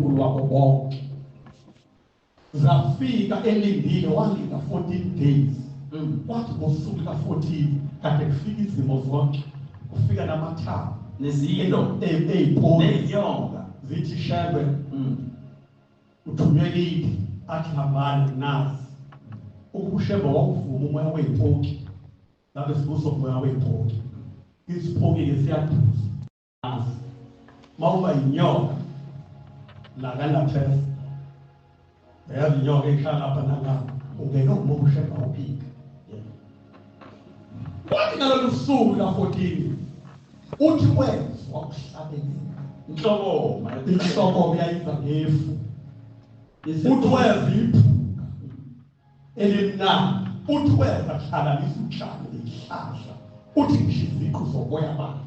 wabo bonke zafika elindile walinda 14 days kwathi ngosuku ka14 kade kufika izimo zonke kufika namathambo nezilo ey'poli nenyonga zithi shebe uthunywe kithi athi hambani nazi ukusheba wakuvuma umoya wey'poki ngabe sibuso umoya wey'poki isiphoki-ke siyadhuza nazi mawuba yinyoka lakalaphesa beyazi inyoka ehlala lapha nalapha ungena uma usheba uphika kwathi ngalolu suku la14 uthi wezwa ukuhlabelela inhloko yayiva ngefu uthi wezwa iphunga elimnandi uthi wezwa kuhlanganisa utshani lehlahla uthi ngisho iziqu zoboya bakhe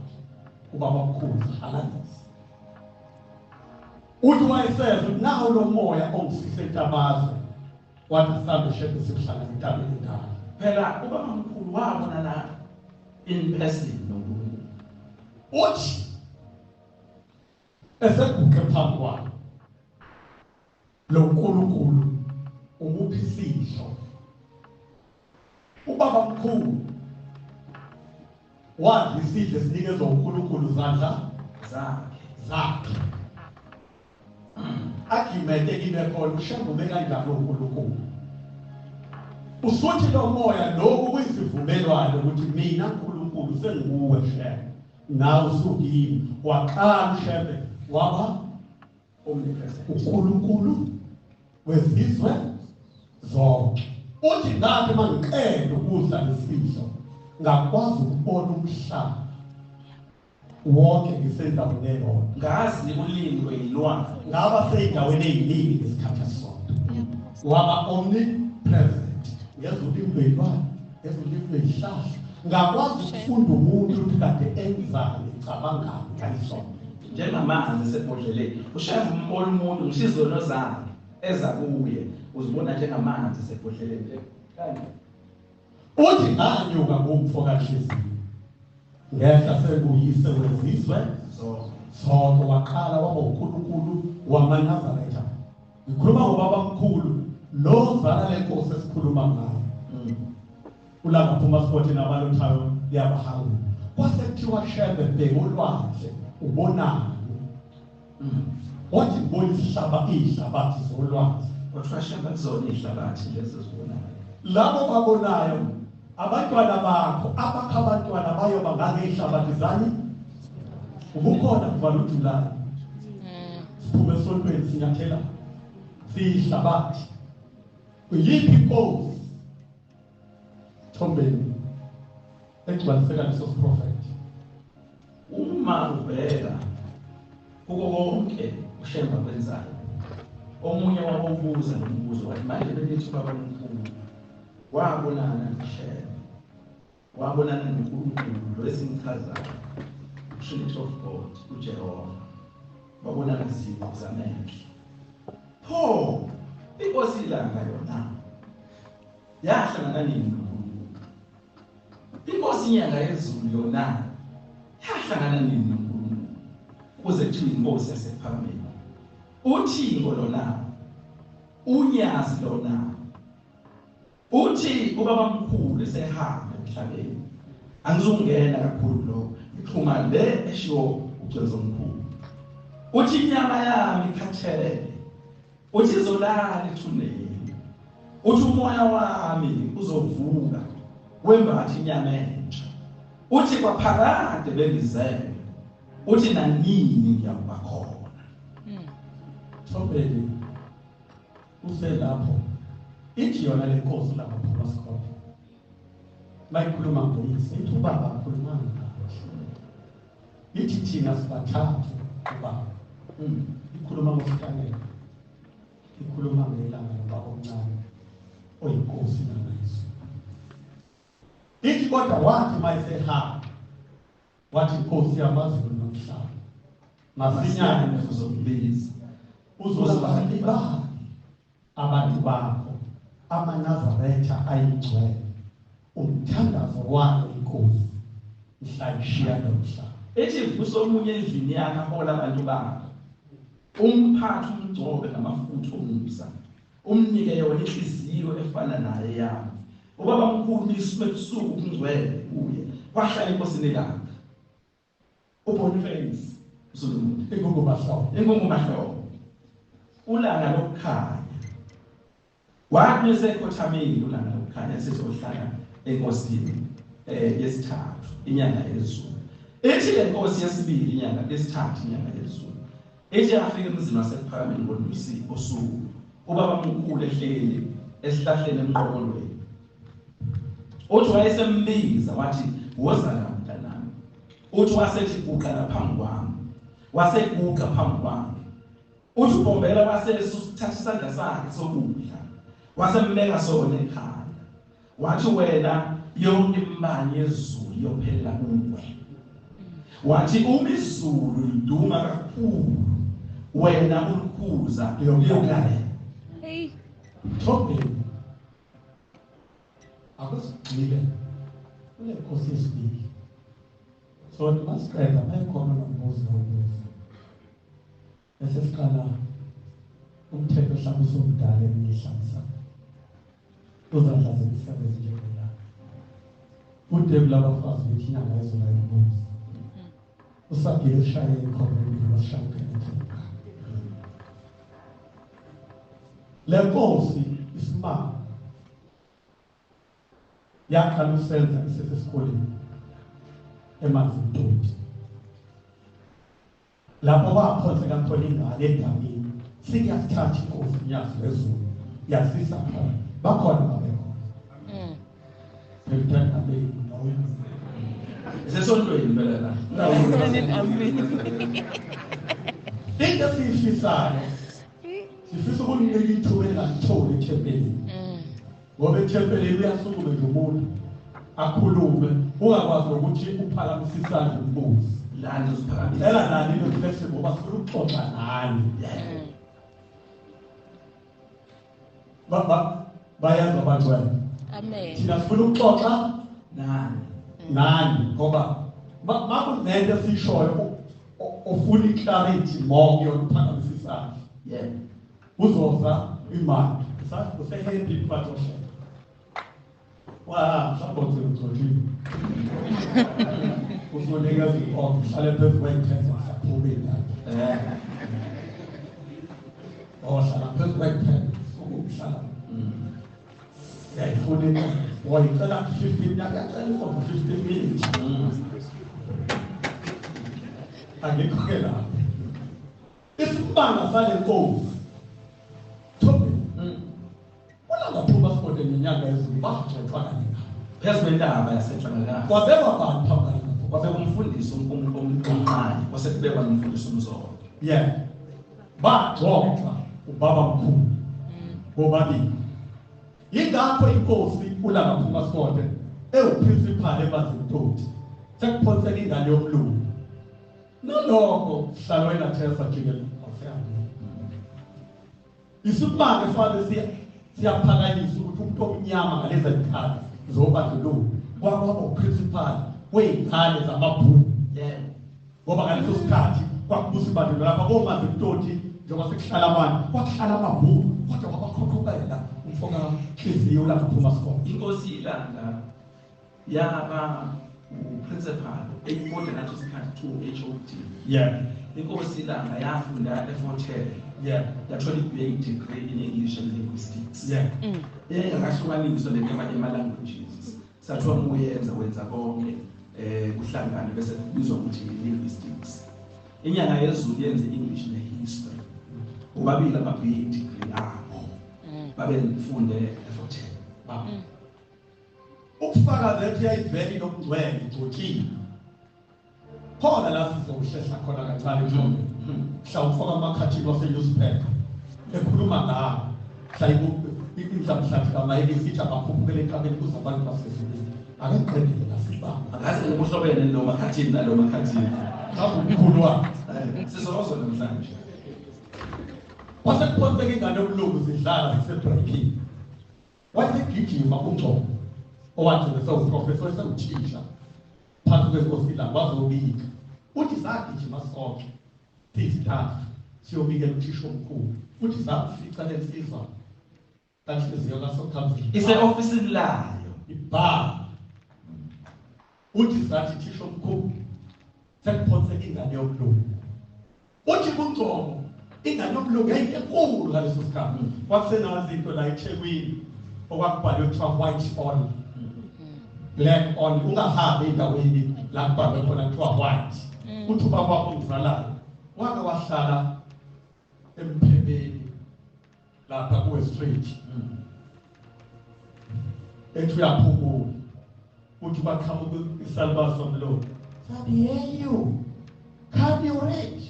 ubaba mkhulu zihlanganisa uthi wayesezwa nawo lo moya ongifihle entabazwe wathi sihambe shebe sikuhlangana entabeni endala phela ubaba mkhulu wabonana in person noNkulunkulu uthi eseguqe phambi kwakhe lo nkulunkulu umuphi isidlo ubaba mkhulu wadla isidlo esinikezwa uNkulunkulu zandla zakhe argument kibe khona ushambume kanjani uNkulunkulu usuthi lo moya lokhu kuyisivumelwano ukuthi mina uNkulunkulu senguwe shebe nawe usukimi waqala ushebe waba uNkulunkulu wezizwe zonke uthi ngathi mangiqeda ukudla lesifihlo ngakwazi ukubona umhlaba wonke ngisendaweni eyodwa ngazi ulimi lweyilwane ngaba seyindaweni eyiningi ngesikhathi sonke waba omnipresent ngezulimi lweyilwane ngezulimi lweyihlahla ngakwazi ukufunda umuntu ukuthi kade enzani ecabangani ngalisonke njengamanzi esebhodleleni ushaya umbona umuntu ngishizwe nozana eza kuye uzibona njengamanzi esebhodleleni uthi nganyuka ngumfoka Hliziyo ngehla sekuyise wezizwe zonke waqala waba uNkulunkulu wamaNazaretha ngikhuluma ngobaba mkhulu lo zala lenkosi esikhuluma ngayo ulapha phuma sport nabalothayo yabahawu kwasekuthiwa shebe bheka olwandle ubonani wathi ngibona ihlabathi zolwandle kuthiwa shebe kuzona ihlabathi lezi zibonayo labo babonayo abantwana bakho abakha abantwana bayoba ngangehlabathi zani ubukhona kuvala uJulayi siphume esontweni sinyathela sihlabathi uyiphi inkosi Thombeni ekubaliseka leso prophet uma ubheka kuko konke ushemba kwenzayo omunye wabobuza nombuzo wathi manje belithi baba mkhulu wabonana noshemba wabonana noNkulunkulu lo esimchazayo Trinity of God uJehova babonana izimo zamehlo pho inkosi ilanga yona yahlangana noNkulunkulu inkosi inyanga yezulu yona yahlangana noNkulunkulu kuze kuthiwe inkosi yasePhakameni uThixo lona unyazi lona uthi ubaba mkhulu esehamba emhlabeni angizungena kakhulu lo iqhuma le eshiwo uGezo mkhulu uthi inyama yami ikhathelele uthi izolala ethuneni uthi umoya wami uzovuka wembathi inyama entsha uthi kwaphakade bengizele uthi nanini ngiyakuba khona Thombeni uselapho ithi yona lenkosi lapha phuma sikho mayikhuluma ngoyise ithi ubaba akhuluma ngayo ithi thina sibathathu ubaba ikhuluma ngosikanela ikhuluma ngelanga lobaba omncane oyinkosi namazwi ithi kodwa wathi mayisehamba wathi inkosi yamazulu nomhlaba masinyane uzokubiza uzozibala abantu bakho amaNazaretha ayingcwele umthandazo wakhe inkosi ihlayishiya nomhlaba ethi vuso omunye endlini yakhe ahola abantu bakhe umphathe umgcobe ngamafutha omumsa, umnike yona inhliziyo efana naye yami. Ubaba mkhulu ebusuku ungcwele kuye, wahlala enkosini lakhe. uBoniface Solomon, engongomahlobo ulanga lokukhanya. Wathi esekhothamile ulanga lokukhanya esezohlala enkosini yesithathu inyanga yezulu. Ethi le nkosi yesibili inyanga yesithathu inyanga yezulu. Ethi afike emzini wasephakameni ngolwisi osuku. Ubaba mkhulu ehleli esihlahleni emqokolweni. Uthi wayesembiza wathi woza la mntanami. Uthi wasethi guqa laphambi kwami. Waseguqa phambi kwami. Uthi uBombela wasesuthatha isandla sakhe sokudla. Wasembeka sona ekhanda. Wathi wena yonke imibani yezulu yophelela kuwe. Wathi uma izulu liduma kakhulu wena ulikhuza yonke. Hey. Topi. Akusigcile. Kule nkosi yesibili. So masiqeda mayikhona nombuzo wokubuza. Bese siqala umthetho mhlawumbe usomdala emihlamisa. Uzadlaza imisebenzi njengola. Udebula abafazi bethi inyanga yezona yombuzo. Usagile eshaye ikhona washanke ekhaya. Le nkosi isimanga yaqala usenza isesesikoleni eMazintoti. Lapho baphonse kakhona ingane egameni sikuyathatha inkosi inyazi lezulu yasisa khona bakhona babekho. Ngithanda abe nawe. Sesontweni phela la. Into siyifisayo sifisa ukunika ithuba elingalithola ethempelini. Ngoba ethempelini uyasukuma nje umuntu akhulume ungakwazi ukuthi uphakamise isandla umbuzi. Lana uziphakamisa. Ela nani into flexible ngoba sifuna ukuxoxa nani. Bayazi abantu wena. Amen. Thina sifuna ukuxoxa nani ngoba makunento esishoyo ufuna i-clarity more yokuphakamisa isandla. Yeah. Uzoza imali. Sathi usehendi patoshe. Mhlawumbe uzothini. Uzonika izikhono, uhlale phezu kwethenga saphumile. Hlala phezu kwethenga, ukuhlala. Yayifuna wayicela 15 yakacela for 15 minutes. Angikho-ke lapho. Isibanga sale nkosi. Thobi. Ulanga sport eminyaka yezulu baxoxa kanina. Phezu kwentaba yaseNhlangakazi. Kwabekwa abantu phakathi. Kwabekwa umfundisi omncane wasekubekwa nomfundisi omzolo. Yeah. Baxoxa ubaba mkhulu. Bobabili. Yingakho inkosi ulanga sport ewuprincipal eMazintoti. Sekuphonsela ingane yomlungu. Noloko hlalo wena Thesa Jikele ofeyani. Isibanga efanele siyaphakamisa ukuthi umuntu omnyama ngalezi zikhathi zobandlululo kwaba uprincipal weingane zamabhuku. Yeah. Ngoba ngaleso sikhathi kwakubusa ibandlululo lapha koMazintoti njengoba sekuhlala abantu kwakuhlala amabhuku kodwa kwabaqhoqhokela umfoka Hliziyo lapha Sport. Inkosi ilanga yaba uprincipal eyibona nathi isikhathi 2 HOD. Yeah. Inkosi ilanga yafunda eFort Hare. Yeah. Yathola i-BA degree in English and Linguistics. Yeah. Engakahlukaniswa languages. Sathiwa uyenza wenza konke kuhlangane bese kubizwa ukuthi linguistics. Inyanga yezulu yenze English nehistory. Ubabili ama-BA degree abo. Babefunde eFort Hare. Ukufaka lethi yayiveli lokungcwele igcotshile. Khona la sizoshesha khona kancane mhlawumbe. Mhlawumbe amakhathini wase-newspaper ekhuluma ngawo. Mhlawumbe indlamhlathi kamayeli isithi abakhuphukele enkabeni kuze abantu basezulwini. Ake ngiqedile nasibanga. Akaze ngokuhlobene nalo makhathini nalo makhathini. Umkhulu wakhe. Sizozo namhlanje. Kwasekuphonseka ingane yomlungu zidlala zisebreaking. Wasegijima uNgcobo. Owathi besewuprofessor esewuthisha phansi kwenkosi ilanga wazobika uthi sagijima sonke sisithathu siyobikela uthisha omkhulu futhi zakufica lensizwa kanhliziyo kaSokhazini ise-ofisini layo ibha uthi sathi thisha omkhulu sekuphonseka ingane yokulunga uthi kuNgcobo ingane yokulunga enkulu ngaleso sikhathi kwakusenazi into la eThekwini okwakubhalwe kuthiwa white on black on ungahambi endaweni la kubhalwe khona kuthiwa white uthi ubaba wakho ngizalayo wake wahlala emphebeni lapha kuwe street ethi uyaphumula uthi baqhamuka isalibasi somlomo sabi hey you can you read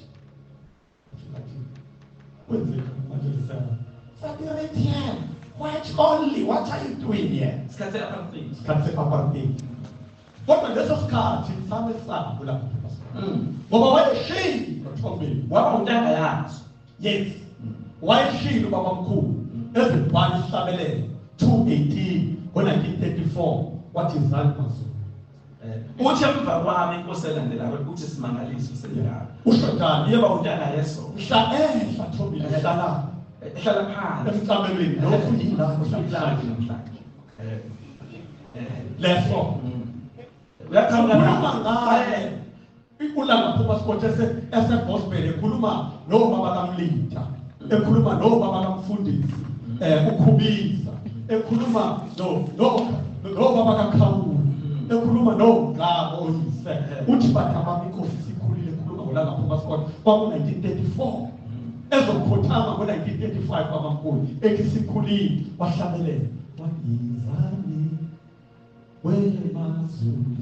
wenzeka manje lisana sabi read here white only what are you doing here sikhathe apartheid sikhathe apartheid kodwa leso sikhathi msame sabo lapha ngoba wayeshilo Thobeni waba untanga yazo yes wayeshilo baba mkhulu ezibhali sihlabelele 218 ngo1934 wathi izali Mazulu uthi emva kwami inkosi elandelayo uthi simangaliso selilapha usho njani yeba untanga yeso mhla Thobeni ehlala phansi emcamelweni lokhu yila namhlanje leso uyaqhamuka ngaye ikulanga phuma sikothe ese-gospel ekhuluma nobaba kaMlinda ekhuluma nobaba kaMfundisi uKhubisa ekhuluma nobaba kaKhawula ekhuluma noNgabo oyise uthi bathama inkosi sikhulile ekhuluma ngolanga phuma sikothe kwaku-1934 ezokhothama ngo-1935 kwabamkhulu ethi sikhulile wahlabelela wayizani weMazulu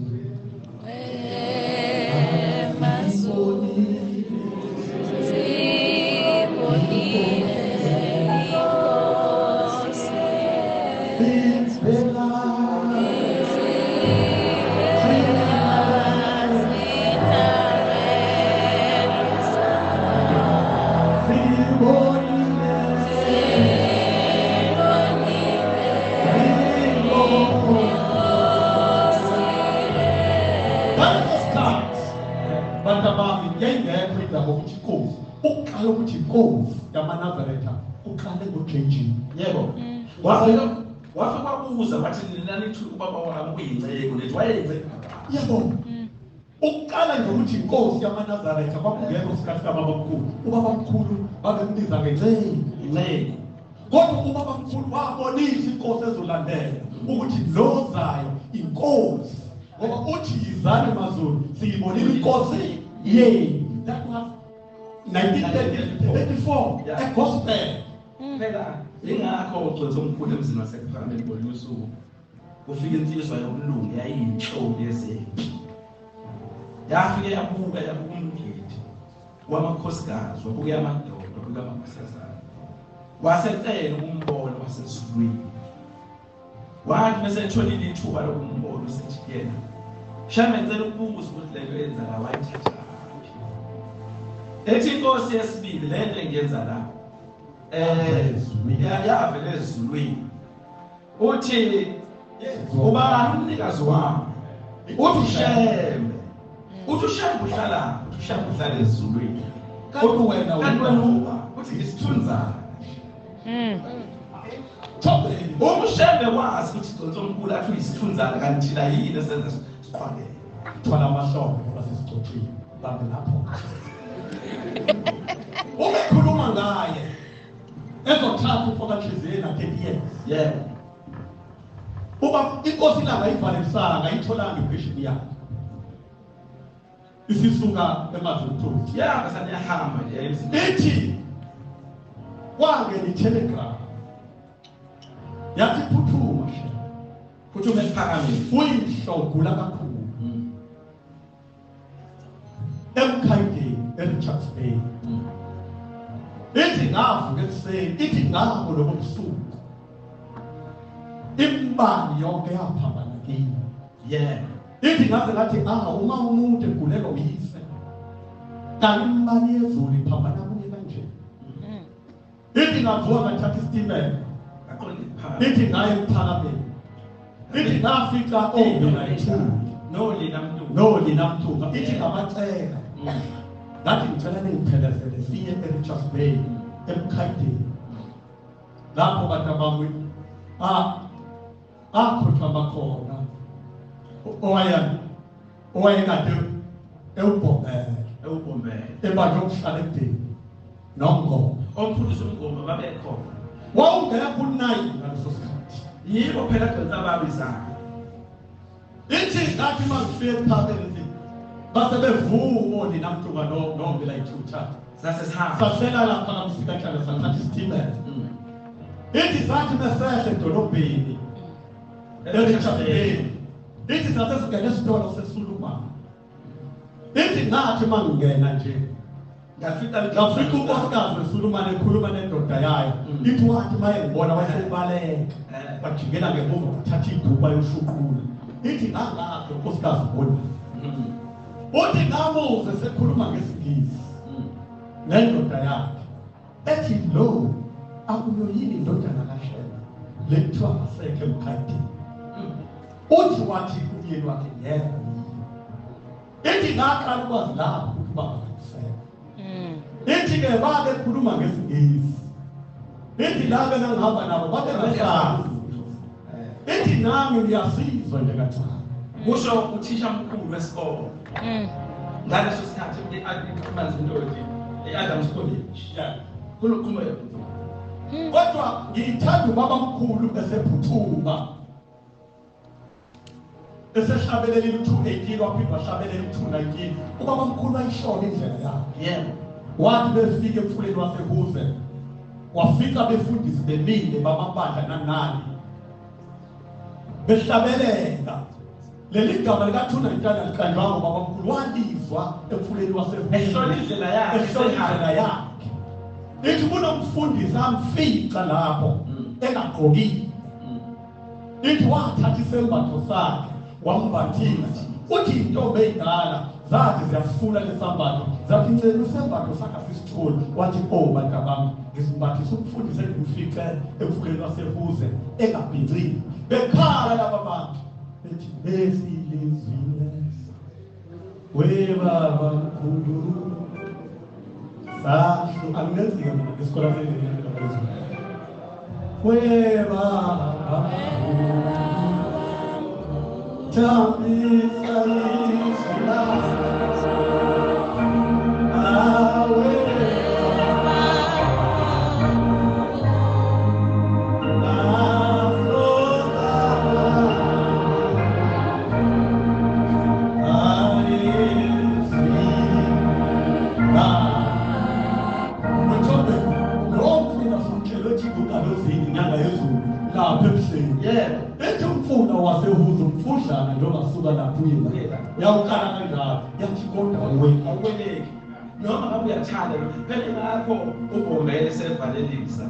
yayingekho indaba ukuthi inkosi uqala ukuthi inkosi yamaNazaretha uqale ngo-JG yebo wafe kwabuza wathi nanithi ubaba wami kuyingceko lethi wayeyingceko yebo uqala nje ukuthi inkosi yamaNazaretha kwakungekho isikhathi kababa mkhulu ubaba mkhulu babembiza ngengceko kodwa ubaba mkhulu wabonisa inkosi ezolandela ukuthi lo zayo inkosi ngoba uthi yizani Mazulu siyibonile inkosi that was 1934 egospel phela ingakho ucwethe omkhulu emzini waseKuphakameni ngolusuku kufika insizwa yokulunga yayinhloli yezempi yafike yabuka umgidi wamakhosikazi wabuka amadoda wabuka amakhosazana wasecela ukumbona wasezulwini wathi bese etholile ithuba lokumbona usithi yena shame ngicela ukubuza ukuthi lento yenza la wayithatha ethi inkosi yesibili lento engenza la yavele ezulwini uthi uba umnikazi wami uthi ushembe uhlala ezulwini kodwa wena uthi ngisithunzana Thobeni umshembe wazi ukuthi Dr. Mkhulu athi uyisithunzana kanti thina yini esenza siqhwagele thola amahlobo basesixoxile bantu lapho ubekhuluma ngaye ezothatha ufokahliziyeni athethi yebo uba inkosi langa ibhalisana ngayitholanga impheshini yakhe isisuka eMazulu yanga saniyahamba nje ithi wangena itelegram yathi phuthuma eSiphakameni uyinhlogula kakhulu eMkhaideni eRichards Bay ithi ngavuka ekuseni ithi ngabo lobusuku imbani yonke yaphambana kimi ithi ngaze ngathi uma umuntu egulelwa uyise kanti imbani yezulu iphambana kuye kanje ithi ngavuka ngathatha isitimela ithi ngaye ePhakameni ithi ngafika no lina mtunga ithi ngamacela ngathi ngicela ningiphelezele siye eRichards Bay eMkhaideni lapho kade abami akhohlwa bakhona owayekade ewubombele ebanjwe ukuhlala ekudeni noMngoma omfundisi uMngoma babekhona wawungekho unayi ngaleso sikhathi yibo phela donsa babizana ithi ngathi masifike ephakeni base bevumo ninamtuka nombela ithutha sasela lapha kamfika hlala sangathi sitimela ithi sathi mesehla edolobheni eRichards Bay ithi sathi sigene esitolo seSulumane ithi ngathi mangena nje ngafika unkosikazi weSulumane ekhuluma nendoda yayo ithi wathi mayengibona wayebaleka bajikela ngemuva bathatha igubha yoshuqula ithi ngangaphi unkosikazi bona uthi ngamuze sekhuluma ngesingisi nendoda yakhe ethi lo akuyoyini indodana kaShela lekuthiwa asekho eMkhaideni uthi wathi umyeni wakhe yebo ithi ngaqala ukwazi lapho ukuthi baba kusekho ithi ke babe khuluma ngesingisi ithi labe ngihamba nabo babe ngasazi ithi nami ngiyasizwa nje kancane kusho uthisha mkhulu wesikole ngaleso sikhathi eAdams Ndodi eAdams College kulokhuma kodwa ngithanda ubaba mkhulu esephuthuma esehlabelela i-218 waphinde wahlabelela i-219 ubaba mkhulu wayishona indlela yakhe yebo wathi befike emfuleni waseHuze wafika befundisi bemile bamabandla nanani behlabelela leli gama lika-219 likanjwanga ubaba mkhulu walizwa emfuleni waseHuze ehlola indlela yakhe ithi kunomfundisi amfica lapho engagqokile ithi wathatha isembatho sakhe wambathisa uthi intombi ey'ndala zathi ziyasifuna lesambatho zathi ncela isembatho sakhe asisithole wathi bantu bami ngisimbathisa umfundisi engimfice emfuleni waseHuze engabhicile bekhala laba bantu bethi besilizwile webaba mkhulu sahlu angenzika mina ngesikole sengiyenzile webaba Tami salisila awe waseHuze umfudlana njengoba suka lapho uyela yawukhala kanjalo yathi kodwa awuweleki noma ngabe uyathanda phela ngakho uGomele sevalelisa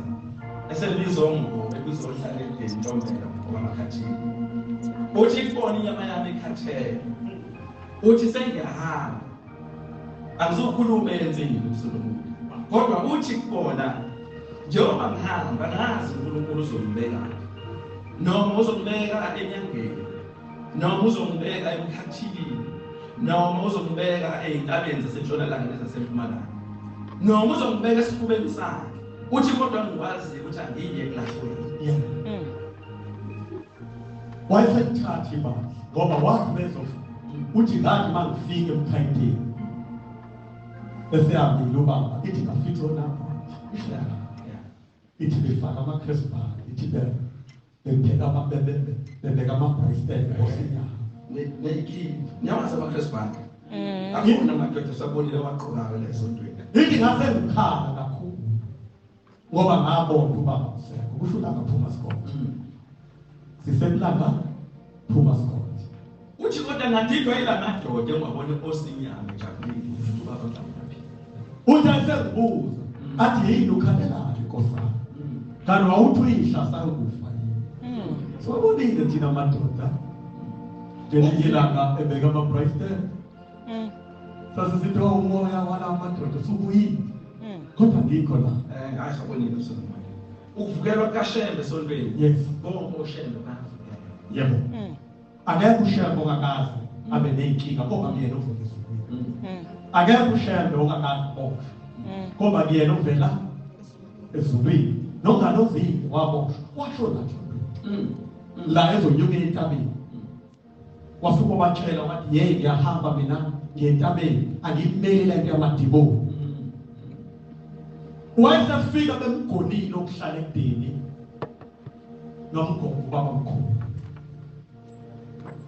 eselibizo uMngoma ebizohlala edeni Ntombela kwamakhathini uthi ikona inyama yami ekhathele uthi sengiyahamba akuzokhuluma enzini uSolomon kodwa uthi kubona njengoba ngihamba ngazi uNkulunkulu uzongibeka noma uzongibeka enyangeni noma uzongibeka emkhathini noma uzongibeka ey'ntabeni zasentshonalanga nezasempumalanga noma uzongibeka esifubeni sakhe uthi kodwa ngikwazi ukuthi angiye kulahlweni wayesethatha ibandla ngoba wathi bezofa uthi ngathi uma ngifike eMkhaideni esehambile ubaba ithi ngafica onapha ihlala ithi befaka amakhresibhali ithi bebheka bebeka ama-bracelet ngosinyama nyawazi amakhresibhali akuna amadoda sabonile waqokayo lesontweni ithi ngase ngikhala kakhulu ngoba ngabona ubaba usekho kusho langaphuma sikole sisemlanga phuma sikole uthi kodwa ngandidwa ilamadoda engabona osinyama ejabulile ubaba ngaphi uthi asezibuza athi yini ukhandelaphi nkosana kanti wawuthi uyihlasa ukufa yini sobonile thina madoda njengelanga ebeka ama-bracelet sasisithiwa umoya wala amadoda subuyile kodwa ngikho la ngayisabonile uSolomon ukuvukelwa kaShembe esontweni yes bonke oShembe bavukela yebo angeke uShembe ongakazi abe ney'nkinga ngoba myena uvukile akekho ushembe ongakaboshwa ngoba kuyena uvela ezulwini nongalozini waboshwa washo nathi la ezonyuka entabeni wasuka wabatshela wathi yey ngiyahamba mina ngentabeni angimeli lento yamadiboni wayesafika bemgonile okuhlala ekudeni nomgomo baba mkhulu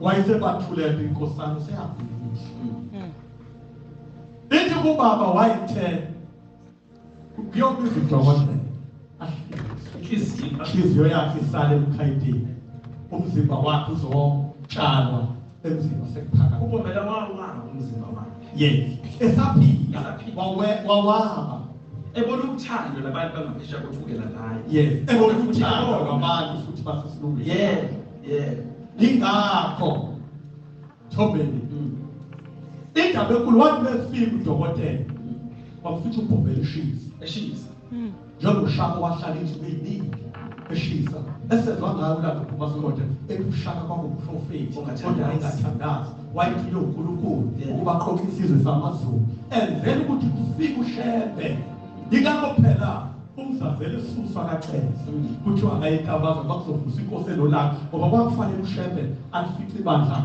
wayesebathulela inkosana seyabuyisha ithi kubaba wayethe kuyokubiza udokotela inhliziyo yakhe isale emkhayidini umzimba wakhe uzotshalwa emzimba sekuphakathi ubomela wawa umzimba wakhe yes esaphila wawaba ebona ukuthando labantu bangaphesha kothukela naye yes ebona ukuthando kwabantu futhi basesilungwini ingakho thobeni indaba enkulu wathi befika udokotela wamfithi ubhombela eshisa njengoshaka wahlala insuku eziningi eshisa esezwa ngayo lapho kumasikode ekushaka kwakuprofeti kodwa engathandazi wayithi lo uNkulunkulu ukuba qopha isizwe samaZulu and then ukuthi kufika ushebe ngikaphela umzavele suswa kaqheza kuthiwa ngayitabaza bakuzovusa inkosi elolaka ngoba kwakufanele ushebe alifice ibandla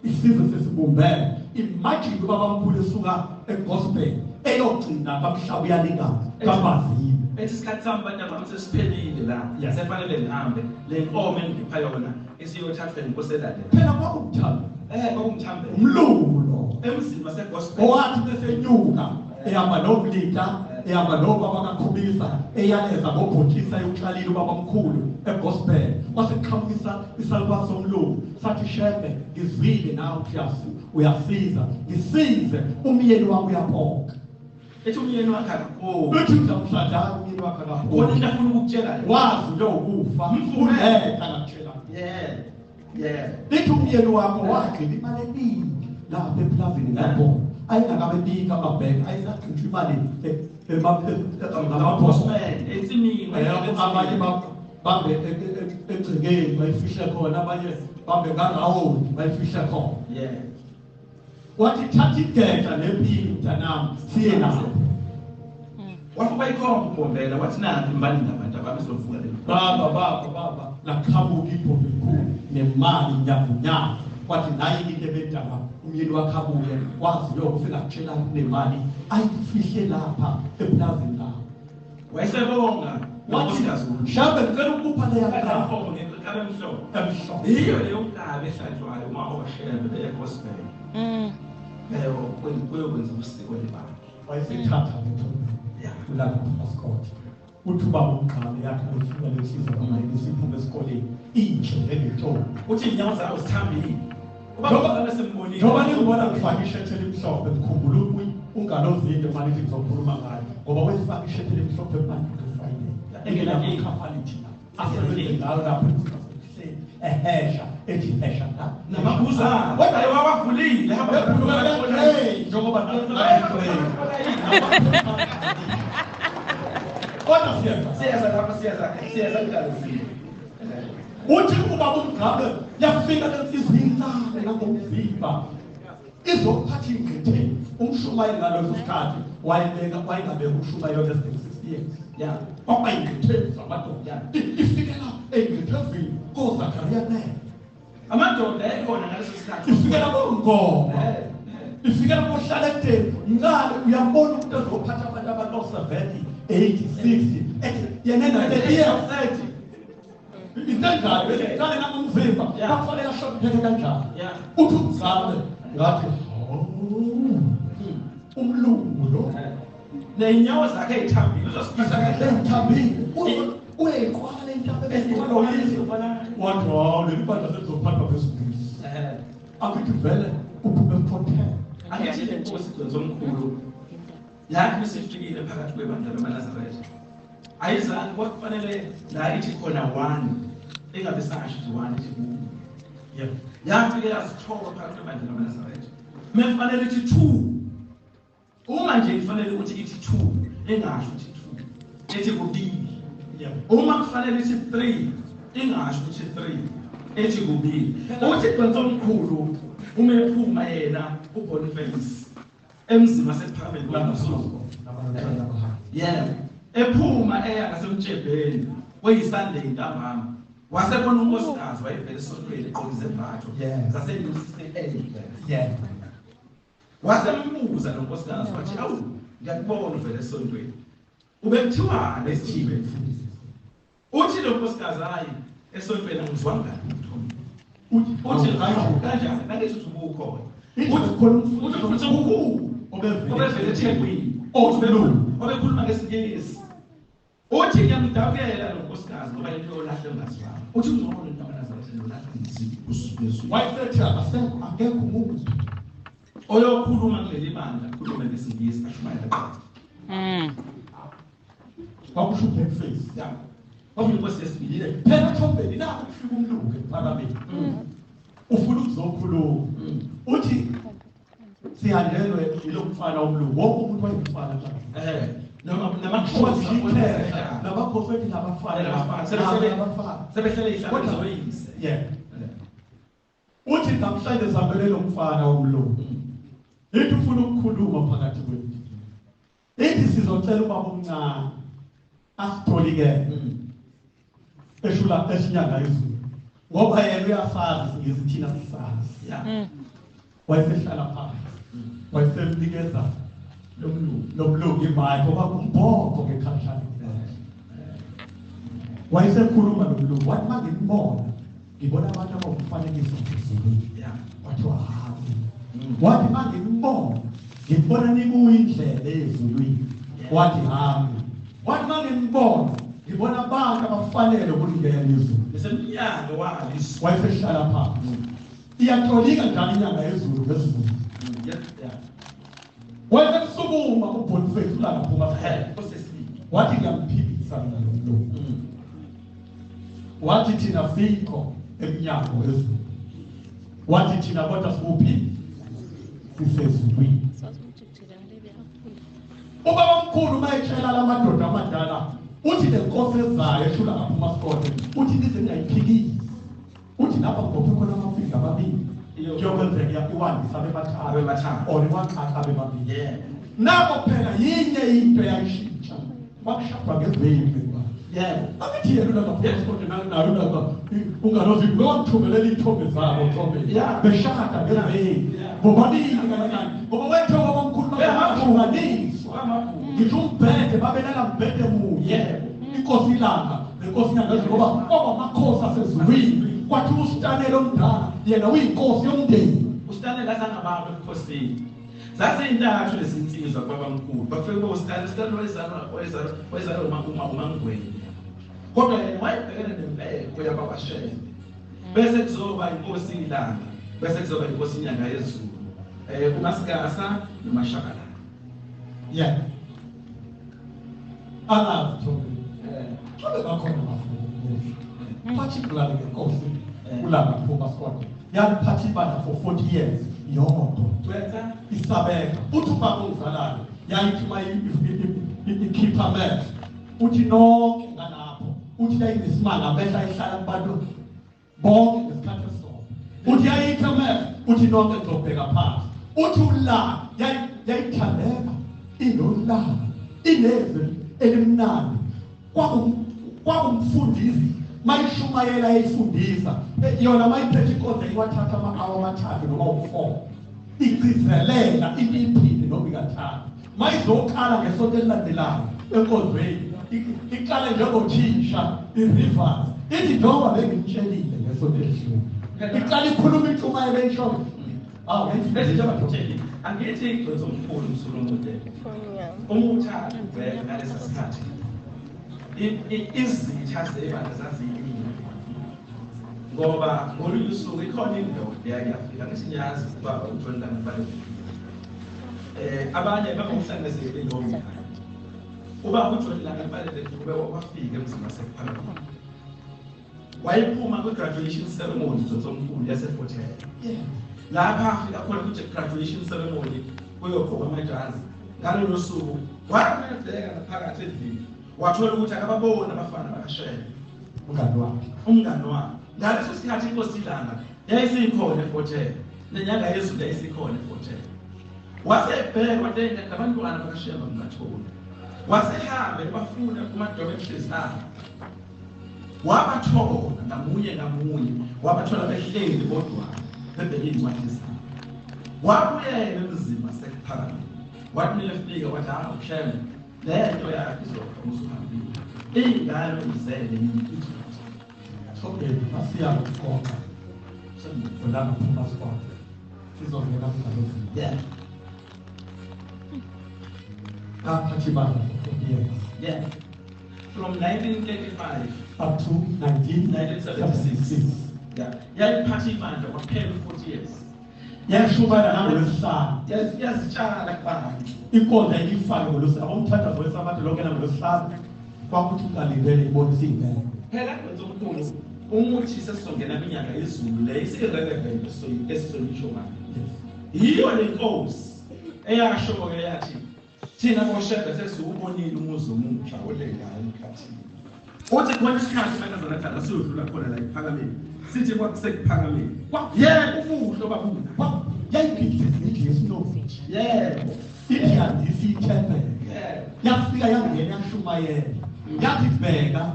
isizwe sesibumbene imagine ubaba mkhulu esuka egospel eyogcina kamhlaba uyalingana kamazini esikhathi sami abantu abamsesiphelile la sefanele ngihambe le nkomo engipha yona isiyothathwa inkosi elale phela kwakumthanda kwakumthamba umlungu lo emzimba segospel owathi besenyuka ehamba nomlita ehamba nobaba kaKhubisa eyaleza ngobhothisa yokuhlalile ubaba mkhulu egospel waseqhamukisa isalukwazi somlungu sathi shebe ngizwile nawe uyasiza ngisize umyeni wami uyaphoka ethi umyeni wakhe akho uthi uzamshada umyeni wakhe akho kodwa into afuna ukukutshela wazi lo ukufa mfundeka ngakutshela lithi umyeni wakho wakhe imali eningi lapha eplazini ngabona ayingakabe bika amabhenki ayisaqhitha imali ngama-postman ensimini abanye bambe egcekeni bayifihle khona abanye bambe ngangawoni bayifihle khona wathi thatha igedla nepini mntanami siye nazo wafuba ikhomba ubhombela wathi nanti imbali ngabantu ababezovuka le baba laqhamuka ibhombe elikhulu nemali nyabunyana wathi naye into ebedala umyeni wakhabuke wazi lokho ufika kutshela kunemali ayifihle lapha eplazini lapho wayesebonga wathi shabe ngicela ukupha leya akakho ngekabe emhlophe iyo leyo nkabe ehlatshwayo uma oshebe egospel kuyokwenza usiko lebandla wayesethatha kulapho passport uthi ubaba umqhawe yakhe ayifuna lesizwe kwamayini siphume esikoleni inhle njengetshoko uthi inyawo zakho zithambile njengoba ningibona ngifake ishethi elimhlophe ngikhumbula ukuthi ungalozinde manje ngizokhuluma ngayo ngoba wesifake ishethi elimhlophe manje ngifayile engenakhafalithi asebenze ngayo lapho ehesha ethi hesha namabuza kodwa wawavulile njengoba kodwa siyaza kudalesile uthi ubaba umgabe yafika lensizini lami ngomzimba izophatha ingqitheni umshumayeli ngaloso sikhathi wayengabeka umshumayeli wase-60 years kwaba ingqitheni zamadoda ifikela engqithezini koZakhariya nene amadoda ekhona ngaleso sikhathi ifikela koNkomo ifikela kohlala ekudeni ngale uyambona ukuthi ezophatha abantu abano-70 80 60 yenena le-30 isenjalo besiqale namumzimba bakufanele ahlonipheke kanjani uthi umzame ngathi umlungu lo ney'nyawo zakhe ey'thambile uzosithambile uyeyiqwala intabwathi leli bandla selizophathwa kwesibili akithi vele uphume protect angithi le nkosi Gconsomkhulu lapho sifikile phakathi kwebandla lamaNazaretha ayizange kwakufanele la ithi khona one engabe sasho ukuthi one ithi kunye yafike yasithola phakathi kwebandla lamaNazaretha mefanele ithi two uma nje ifanele ukuthi ithi two engasho ukuthi two ethi kubili uma kufanele ithi three engasho ukuthi three ethi kubili uthi Gconsomkhulu uma ephuma yena uBoniface emzini wasePhakameni ngoMsuku. Yebo. Ephuma eya ngasemtshebheni kweyiSunday ntambama. Wasebona unkosikazi wayevela esontweni eqoka izembatho zaseUCA. Wasembuza lo nkosikazi wathi awu ngiyakubona uvela esontweni. Ubekuthiwa lesithile. Uthi lo nkosikazi hayi esontweni angizwanga lutho. Uthi hayi kanjani nangithi ubukhona. Uthi khona uthi ukhulu obevela eThekwini. Obekhuluma ngesingisi. Uthi ngiyamdabukela lo nkosikazi ngoba into yolahle ngaziwayo. Uthi ngizobona into abanazayo lolahle ngiziphusu. Wayethethe akekho umuntu oyokhuluma kuleli bandla khuluma ngesingisi ashumayela qha. Kwakusho blackface. Ya. Kwakuyinkosi yesibili. Phela thombeni nakho kufika umlungu ePhakameni. Ufuna ukuzokhuluma. Uthi sihandelwe ilomfana omlungu. Wonke umuntu wayemfana njalo. Namakhosi nabafana sebehlele ihlala zoyise. Yeah. Uthi namhlanje zambelele umfana womlungu. Ethi ufuna ukukhuluma phakathi kwethu. Ethi sizocela ubaba omncane asitholike eshula esinyanga izulu. Ngoba yena uyasazi ngizithina sisazi. Yeah. Wayesehlala phansi. Wayesemnikeza lomlungu imali ngoba kumbongo ngekhatshana. Wayesekhuluma nomlungu wathi manje ngibona ngibona abantu abomfanekiso phezulu. Yeah. Wathi wahazi. Wathi manje ngibona ngibona nikuyindlela ezulwini. Wathi hami. Wathi manje ngibona ngibona abantu abafanele ukulingena izulu. Besemnyanga waliso. Wayesehlala phansi. Iyatolika njalo inyanga yezulu ngezulu. Yeah. Wayesukuma uBoniface ulanga phuma phela. Wathi ngiyamphikisa mina lo mlungu. Wathi thina sikho emnyango wezulu. Wathi thina kodwa sikuphi? Sisezulwini. Ubaba omkhulu mayetshela lamadoda amadala uthi lenkosi ezayo eshula ngaphuma sikode uthi nize ningayiphikisi. Uthi lapha ngophe khona amafika ababili. Kuyokwenzeka iwandisa abebathathu or iwaqhaqa ababili. Yeah. Nako phela yinye into yayishintsha. Bakushapha ngezimpi. Yeah. Abithi yena lapha nayo lapha ungalozi ngokuthumelela ithombe zabo thombe. Beshaka ngezimpi. Bobabili kanjani? Ngoba wethoba omkhulu bayahlukaniswa. Ngijumbethe babelala mbethe munye. Inkosi ilanga lenkosi nyanga ngoba amakhosi asezulwini. Kwathi uStanele omdala yena uyinkosi yomndeni. uStanele asangababa ebukhosini. Zasintathu lesinsizwa kwabamkhulu. Bafike uStanele wayezalwa uMangweni. Kodwa yena wayebhekene nempeko yabakwashela. Bese kuzoba inkosi ilanga. Bese kuzoba inkosi inyanga yezulu. uMasigasa noMashakalala. Yeah. Thombe. Thombe bakhona bafundi. Particularly inkosi ulanga phuma sikode. Yaphathi ibandla for 40 years. Yodwa. Twetha Isabeka. Uthi ubaba ongizalayo. Yayithi ikhipha amehlo. Uthi nonke ngalapho. Uthi yayinesimanga amehlo ayihlala kubantu bonke ngesikhathi esisodwa. Uthi yayithi amehlo. Uthi nonke ngizobheka phansi. Uthi ulanga yayithandeka inolanga. Inezwi elimnandi. Kwakumfundisi mayishumayela yayifundisa yona mayiphethe inkonzo iwathatha ama-hour amathathu noma u-4 igcizelela imiphini noma ikathathu mayizokhala ngesonto elilandelayo enkonzweni iqale njengothisha i-rivers ithi njengoba bengimtshelile ngesonto elidlule iqale ikhuluma intshumayelo eyisho angithi igcwetha omkhulu uMsulumunde umuthathu vele ngalesa sikhathi izitha zebandla zaziyiningi ngoba ngolunye usuku ikhona indoda yayafika ngesinyazi ubaba uJohn Langifale abanye bakumhlanganisele lo mkhaya ubaba uJohn Langifale kube wafika emzini wasePhakameni wayephuma kwi-graduation ceremony zomkhulu yaseFort Hare. Lapha afika khona kwi-graduation ceremony kuyogqoka amajazi ngalolo suku wabheka ngaphakathi endlini wathola ukuthi akababona abafana bakashela umngani wakhe ngaleso sikhathi inkosi ilanga yayisikhona eFort Hare nenyanga yezulu yayisikhona eFort Hare wasebheka wathi abantwana bakashiya bangatholi wasehamba ebafuna kumadolo ehlezi wabathola ngamunye wabathola behleli bodwa bebheke incwadi zabo wabuyela emzimba sekuphakame wathi nilefika wathi usheme lento yakhe izokhomusa uphambili ingane izele yini Okay, asiya ukukhona. Sengifundanga phuma sport. Sizongena kusalokho. Yeah. Aphathi bani? Yeah. From 1935 up to 1976. Yeah. Yayiphathi ibandla kwaphela 40 years. Yashubana ngolosihlanu. Yazitshala kubantu. Inkonzo ayifake ngolosihlanu. Abomthandazo wesabatha lokena ngolosihlanu. Kwakuthi uqalibele ibonisa ingane. Phela kwenzonkulu umuthi sesizongena iminyaka yezulu le isirelevant esizoyisho manje. Yiyo le nkosi eyasho-ke yathi thina boshebe sesiwubonile umuzi omutsha olengayo emkhathini. Uthi khona isikhathi manje nathanda siyodlula khona la ephakameni. Sithi kwakusekuphakameni. Yebo ubuhle babuka. Yayiphikise ngithi yesinofu. Yebo. Ithi yandisi ithembe. Yafika yangena yashumayela. Yathi bheka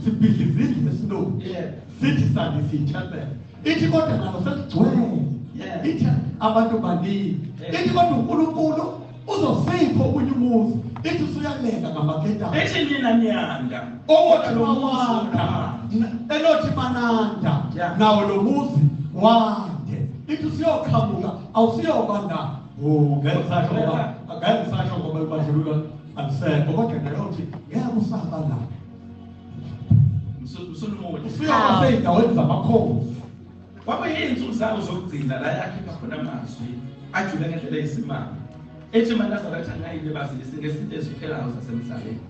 sibhidlizile esinofu. Sithi sandisi ithembe. Ithi kodwa nalo sesigcwele. Ithi abantu baningi. Ithi kodwa uNkulunkulu uzosipho kunye umuzi. Ithi usuyalenga ngamaketana. Ethi mina nyanda. Owothi wawanda. Elothi mananda. Nawo lo muzi wande. Ithi usiyoqhamuka awusiyobanda. Ngesasho ngoba ubandlululo alisekho kodwa nayothi ngeke usaba la. Usulumoni. Usiyoba seyindaweni zamakhosi. Waba yinsuku zabo zokugcina la yakhipha khona amazwi ajule ngendlela eyisimanga. Ethi maNazaretha ngayile bazisi ngezinto eziphelayo zasemhlabeni.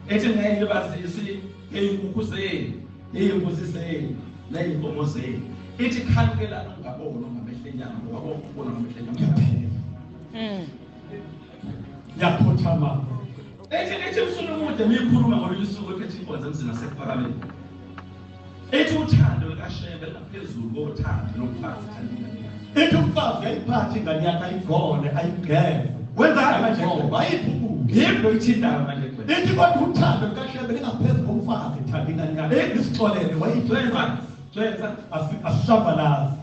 Ethi ngayile bazisi ngeinkukhu zenu, ngeyimbuzi zenu, neyinkomo zenu. Ithi khanukelana ungabona ngamehlenyana ngoba ukubona ngamehlenyana. Yakhothama. Ethi uSolomon miyikhuluma ngolunye usuku ethi inkonzo emzini nasephakameni. Ethi uthando lukaShebe ngaphezulu kothando lokufazi thandana. Ethi umfazi ayiphathi ingane yakhe ayigone ayigeze. Wenzani manje ngoba ayiphukuke. Yebo ithindayo manje kwena. Ethi kodwa uthando lukaShebe lingaphezulu komfazi thandana ingane yakhe. Isixolele wayithola. Twenza asishabalazi.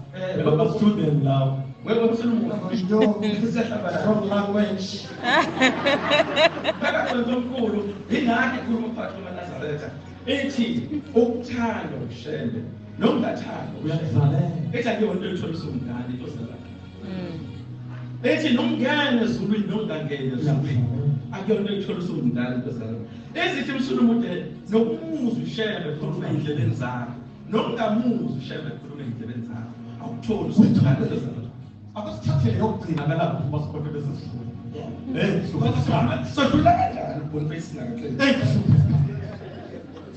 Baba student lawo. Wewe uSolomon ngiseshabalazi. From language. Baba kwenzonkulu ingakho ikhuluma phakathi kwaNazaretha. Ethi ukuthanda uShebe nokungathanda Uyakuzalela. ethi akuyonto etholisa umngane intosela. Ethi nomngane ezulwini nongangene ezulwini akuyonto etholisa umngane intosela. Ezithi uSolomon nokumuza uShebe khuluma endleleni zakhe nokungamuza uShebe khuluma endleleni zakhe awutholi umngane intosela. Akusithathele yokugcina nalapho uma sikhona bese sidlula. Sodlula kanjani uBoniface nakahle?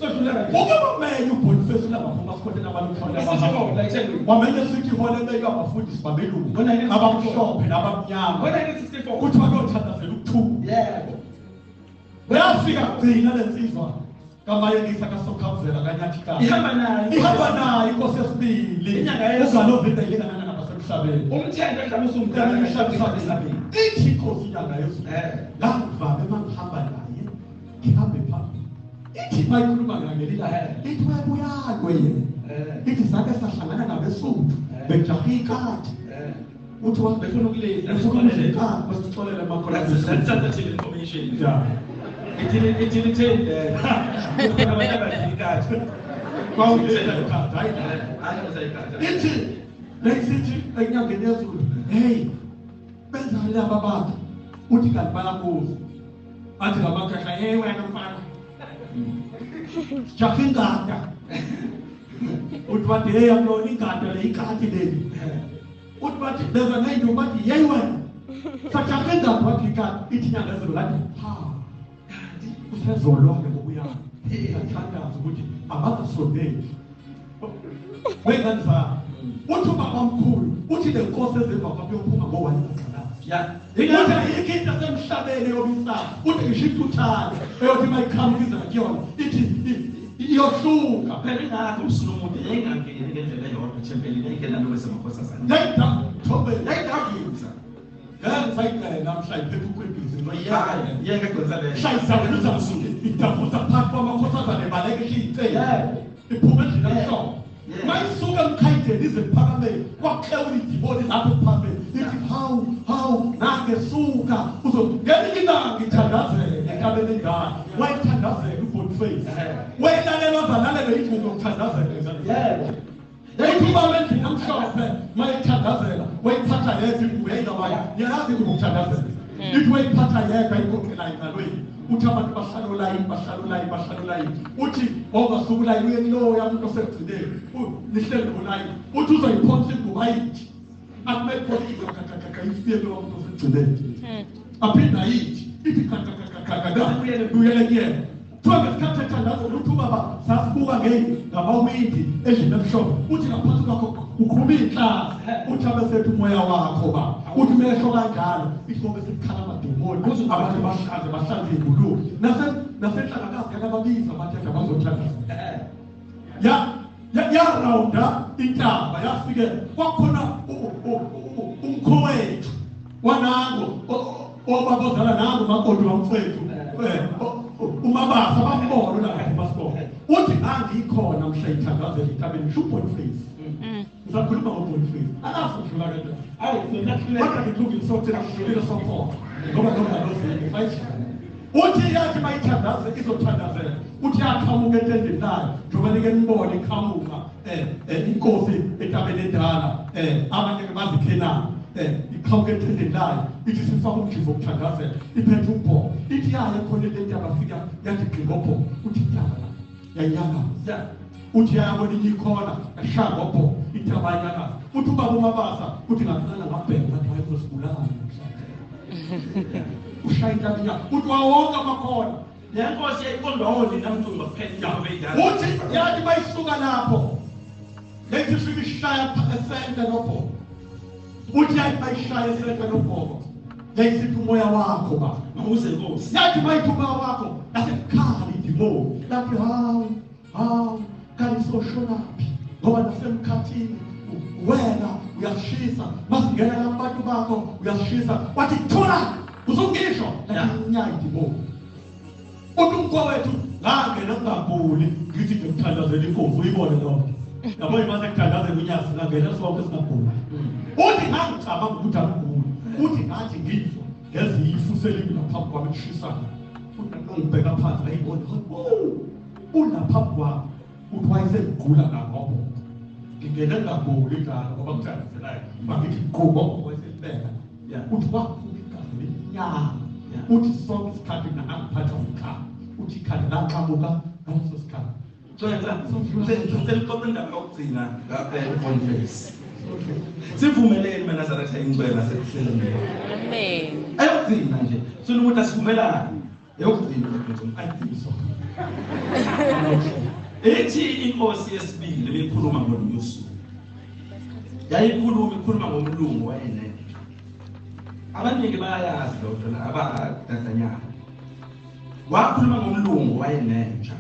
Ukumele uBoniface lapha sikhona nabaluthola wamele sithi hole beke abafundisi babelungu abamhlophe nabamnyama kuthi bayothandazela ukuthuka. Yebo. Bayafika kugcina lensizwa kamayekisa kaSokhamzela kanyathika ihamba nayo inkosi yesibili uZalozinde yena nabasemhlabeni umthetho dlala usumdala emhlabeni. Ithi inkosi inyanga yezulu la kuvabe mangihamba naye ngihambe phambili. Ithi bayikhuluma ngelila ithi wayebuyalwe yena. Ithi sake sahlangana nabeSuthu bejaha ikati. Uthi befuna ukuleza basixolele amakhola sensitive information. It intended abantu abadikati. Kwawuthela ikati hayi. Ithi lesithi enyangeni yezulu hey benzani laba bantu uthi kanti bayabuza athi ngamakhahla hey wena mfana jaha ingada uthi bathi hey yamlona ingada le ikati leli uthi bathi beza ngayinto bathi hey wena sajaha ingada wathi ikati ithi nyanga yezulu lathi ha usezolonke ngokuyana athandaza ukuthi abazasondeli wengane zabo. Uthi ubaba omkhulu uthi le nkosi ezemva kwakhe yophuma ngowayezaqalaza. Ithi ikinto semhlabeni yobisaba uthi ngisho uthale eyothi mayiqhamukiza kuyona ithi iyohluka. Phela ingakho uSolomon engangeni ngendlela eyodwa ethempelini engena nowesemakhosi asana. Yayidabula Yayidabula. ngeke sayicela namhlanje phepha ukwebhizi hayi yeke Gonzalez shayisa wena uzamsuke idavuza phakathi kwamakhosazana ebaleke iy'nsela iphume endlini emhlophe mayisuka emkhayideni ize kuphakamele kwakuhlewula idiboni lapho kuphambili ithi hawu nangesuka ngelinye ilanga ithandazela ekabeni engane wayithandazela uBoniface wayelalelwa zalalelwe ingubo yokuthandazela yayiphuba endlini emhlophe mayithandazela wayithatha yedwa ingubo yayingabaya yayazi ingubo yokuthandazela ithi wayiphatha yedwa ayikhokhela engalweni uthi abantu bahlala olayini uthi ongasuka ulayini uye kuloya umuntu osegcineni nihleli ngolayini uthi uzoyiphonsa ingubo ayithi akumele khona ifike lowo muntu osegcineni aphinda ayithi ithi uyele kuyena kuthiwa ngesikhathi ethandazela uthi ubaba sasibuka ngamawindi endlini emhlophe uthi ngaphansi kwakho ukhuluma iy'nhlanzi uthi abesethu umoya wakho ba uthi mehlo kanjalo ihloko esikhala amademoni kuze abantu bahlanze iy'ngulube nasenhlanakazi yakababiza abathetha bazothandazela yarawunda intaba yafike kwakhona umkhowethu wanango obabozala nango makoti wamfethu umabasa bambona lapha basibona uthi ngangikhona mhla ithandazela itabeni ngisho uBoniface ngisakhuluma ngoBoniface akafundula kanjani hayi kodwa ngithungile sokuthi ngidlulile sopho ngoba nozingi uthi yathi mayithandazela izothandazela uthi yaqhamuka entendeni layo njengoba nike nibone iqhamuka inkosi etabeni endala abanye bazikhenana iqhamuka entendeni layo ithi sifaka umjivo wokuthandazela iphethe umbhoko ithi yaye khona lento abafika yathi gqingopho uthi intaba yayiyanga uthi yayabona inye ikhona yashaya ngobhoko ithi abayanga uthi ubaba uMabasa uthi ngaqala ngabheka bathi wayezosibulala ushaya intaba yakhe uthi wawonke amakhona lenkosi yayiqondoni namthunga kuphela uthi yathi bayisuka lapho lethi fika ishaya esente nobhoko uthi yathi bayishaya esente nobhoko yayisithi umoya wakho ba ukuze inkosi yathi bayithi umoya wakho yasekhala idimoni lathi hawu kanti soshonaphi ngoba nasemkhathini wena uyashisa masingena labantu bakho uyashisa wathi thula uzungisho lakinya idimoni uthi umkhowethu ngangena ngabuli ngithi ngikuthandazela inkosi uyibone lo yabo imase kuthandazela unyasi ngangena sonke singabhuli uthi ngangicabanga ukuthi akuguli uthi ngathi ngizwa ngezifu selimi laphambi kwami kushisana ngibheka phansi ngayibona ulaphambi kwami uthi wayesegula ngakho ngingena ngabuli njalo ngoba ngithandazelayo mangithi gqubo wayesebeka uthi wakhupha igazi lenyama uthi sonke isikhathi ngangiphatha umkhaya uthi ikhanda laqhamuka ngaleso sikhathi Selikope indaba yokugcina uBoniface. Sivumelene mina Nazaretha ingcwela sekuhleleni. Amen. Ayokugcina nje. Sifuna ukuthi asivumelane. Ayokugcina umqiniso. Ethi inkosi yesibili beyikhuluma ngoLusu. Ikhuluma ngomlungu wayene. Abaningi bayayazi lokho abadadanyana. Wakhuluma ngomlungu wayenenja.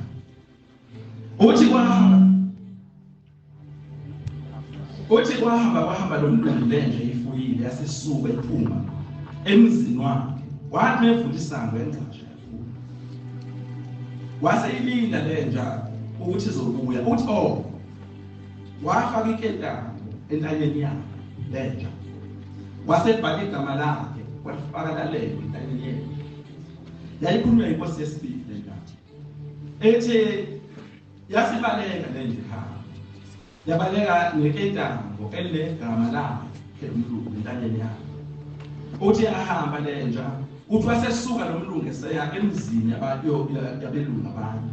Uthi kwahamba lo mlungu lenje ifuyile yasisuka iphuma emzini wakhe wathi mevula isango encatshe waseyilinda lenja ukuthi izobuya uthi wafaka ikentambo entanyeni yakhe lenja wasebhala igama lakhe walifaka lalelo entanyeni yakhe yayikhulunywa inkosi yesibili lenja ethi yasibaleka lenje khaya yabaleka nekentambo elegama lakhe umlungu entanyeni yakhe uthi ahamba lenja uthi wasesuka lo mlungu eseya emzini yabelungu abanye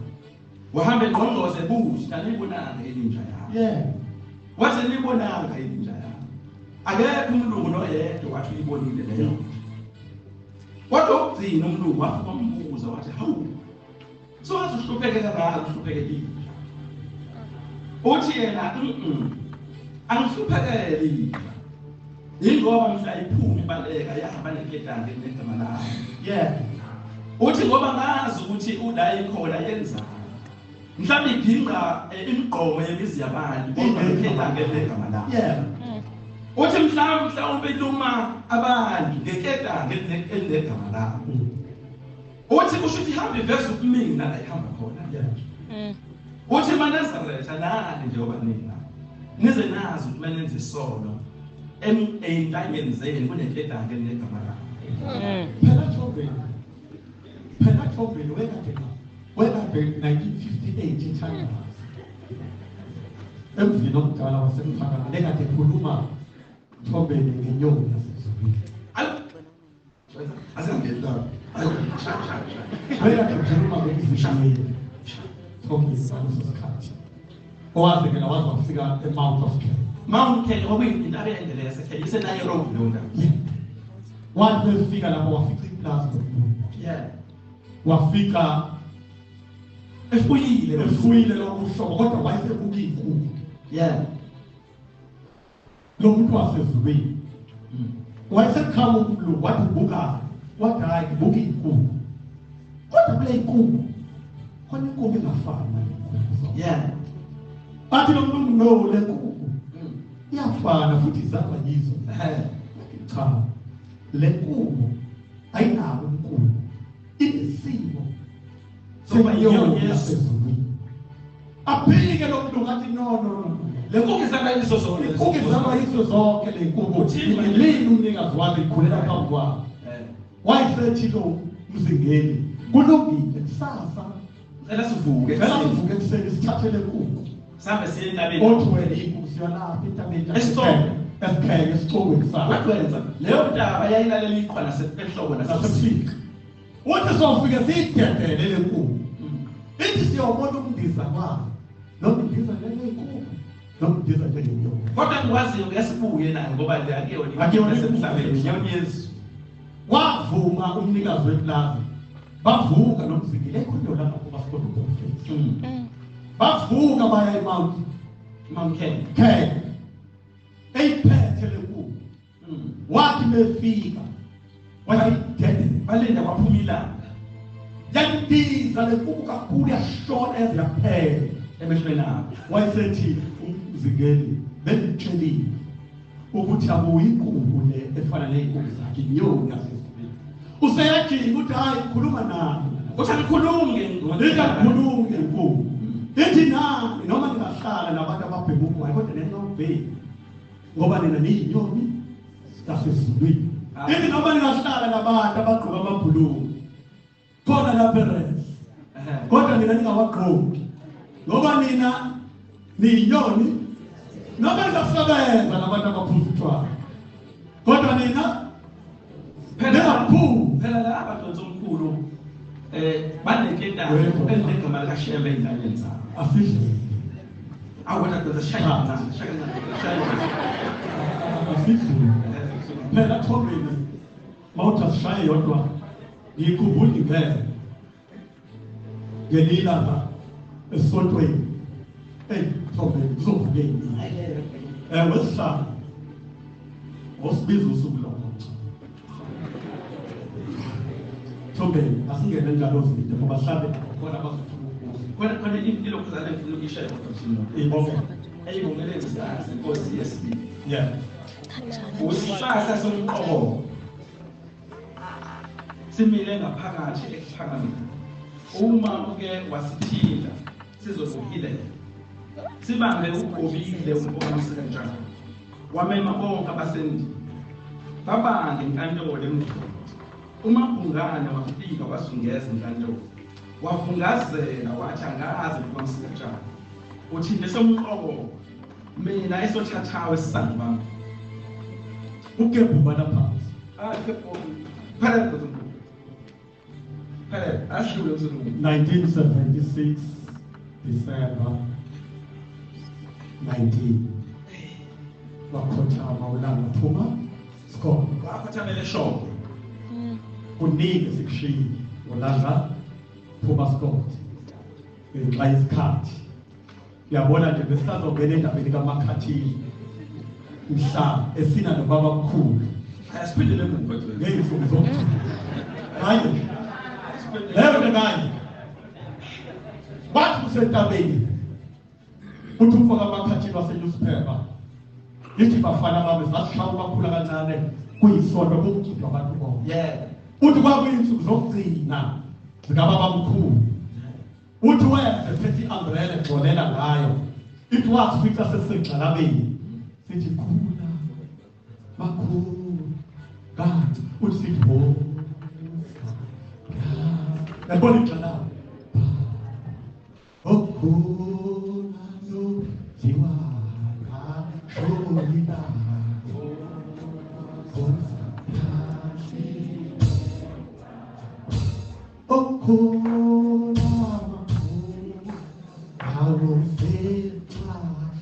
wahamba engqongqoze buthi kanibonanga elinja yakhe wathi nibonanga elinja yakhe akekho umlungu noyedwa wathi uyibonile leyo kodwa ukugcina umlungu wafika umbuza wathi hawu so wathi uhlupheke kangaka uhlupheke linja uthi yena angihluphekele linja ingoba mhla iphuma ibaleka yahamba neketanga negama lakhe uthi ngoba ngazi ukuthi ula ikhona yenza mhlawumbe idinga imigqomo yemizi yabantu kodwa neketanga negama lakhe uthi mhlawumbe luma abantu ngeketanga elinegama lami uthi kusho ukuthi ihambe iveze ukumina la ihamba khona uthi maNazaretha nani njengoba nina nize nazi ukuthi manenze isono ey'ntanyeni zenu kuneketanga elinegama lami phela thobeni wekade 1958 eThandana emvini omdala wasemphakama lekade khuluma thobeni ngenyoni yasezulwini asengedla wekade khuluma ngezishayeli thobeni ngaleso sikhathi owazekela waze wafika eMount of Care. Mount Care okuyinto abeyendelea esekhaya iseNairobi lona wathi befika lapho wafika iplaza wafika efuyile lokuhlobo kodwa wayesebuka inkukhu lo muntu wasezulwini wayesekhama umlungu wathi ubuka wathi hayi buka inkukhu kodwa kule inkukhu khona inkukhu engafani nale bathi lo mlungu no le nkukhu iyafana futhi izaba yizo cha le nkukhu ayinawo umkhulu inesimo senyoni yasezulwini aphike lo mlungu athi no le nkukhu izaba yizo zonke inkukhu izaba yizo zonke le nkukhu uthini umnikazi wakhe ikhulela phambi kwakhe wayesethi lo mzingeli kulungile kusasa cela sivuke ekuseni sithathe le nkukhu sambe siye entabeni othi wena inkukhu siyolapha entabeni esikheke esixokweni sakhe wakwenza leyo ndaba yayilalela iqhwa nasehlobo nasebusika uthi sofike siyidedele le nkukhu ithi siyobona umndiza kwayo lo mndiza lele nkukhu lo mndiza njengenyoni kodwa ngikwaziyo ngesibuye nayo ngoba le akuyona nasemhlabeni inyoni yesu wavuma umnikazi weplaza bavuka nomzingile ekhonyo lapho basikhona uprofeti bavuka baya Mount Care eyiphethe le nkukhu wathi befika balinda kwaphuma ilanga yandiza le nkukhu kakhulu yashona yaphela emehlweni abo wayesethi umzingeli benditshelile ukuthi akuyi inkukhu le efana ney'nkukhu zakhe inyoni yasezulwini useyajinga ukuthi hayi khuluma nami uthi angikhulunge ngingakhulunge inkukhu ithi nami noma ningahlala nabantu ababhema umoya kodwa nenobheki ngoba nina niyinyoni yasezulwini ithi noma ningahlala nabantu abagqoka amabhulungu khona lapha eRes kodwa nina ningawagqoki ngoba nina niyinyoni noma ningasebenza nabantu abaphuza utshwala kodwa nina phela la abantu omkhulu baneketanga elinegama likaShembe ey'ntanyeni zabo asidle awona doda shayana asidle phela thobeni mawuthi asishaye yodwa ngiyikhumbula ngivele ngelilanga esontweni thobeni kuzovuke yini wesihlanu ngosibiza usuku lokuca thobeni asingene njalo zinto ngoba mhlawumbe khona bazothula khona impilo kuzale ngifuna ukuyishaya kodwa msino eyibongeleni sazi inkosi yesibili usihlahla somqobo simile ngaphakathi ekuphakameni uma uke wasithinta sizokuhilela sibambe ugobile umpomisa kanjalo wamema bonke abasendi babange inkantolo emkhulu uMabhungane wafika wasungeza inkantolo wavungazela wathi angazi umpomisa kanjalo uthinde somqobo mina esothathawe sisandi bami ugebhuba lapha phela ashiwe uzulu 1976 December 19 wakhothama ulanga phuma skolo wakhothamele shoko kuningi sikushiyile ulanga phuma skolo ngenxa yesikhathi uyabona nje besazongena endabeni kaMakhathini mhla esina nobaba mkhulu asiphindele emuva ngey'nsuku zonke hayi leyo nto kanye wathi kusentabeni uthi umfaka amakhathini waseNewspaper Ithi bafana bami zasishaya umakhulu kancane kuyisonto kumgidwa abantu bonke. Uthi kwakuyinsuku zokugcina zikababamkhulu. Uthi wese phethi umbrella egcolela ngayo. Ithi wasifica sesegxalabeni. Sithi khula makhulu kanti uthi sithi ho. Yabona igxalaba. Okhona no siwaka sholina.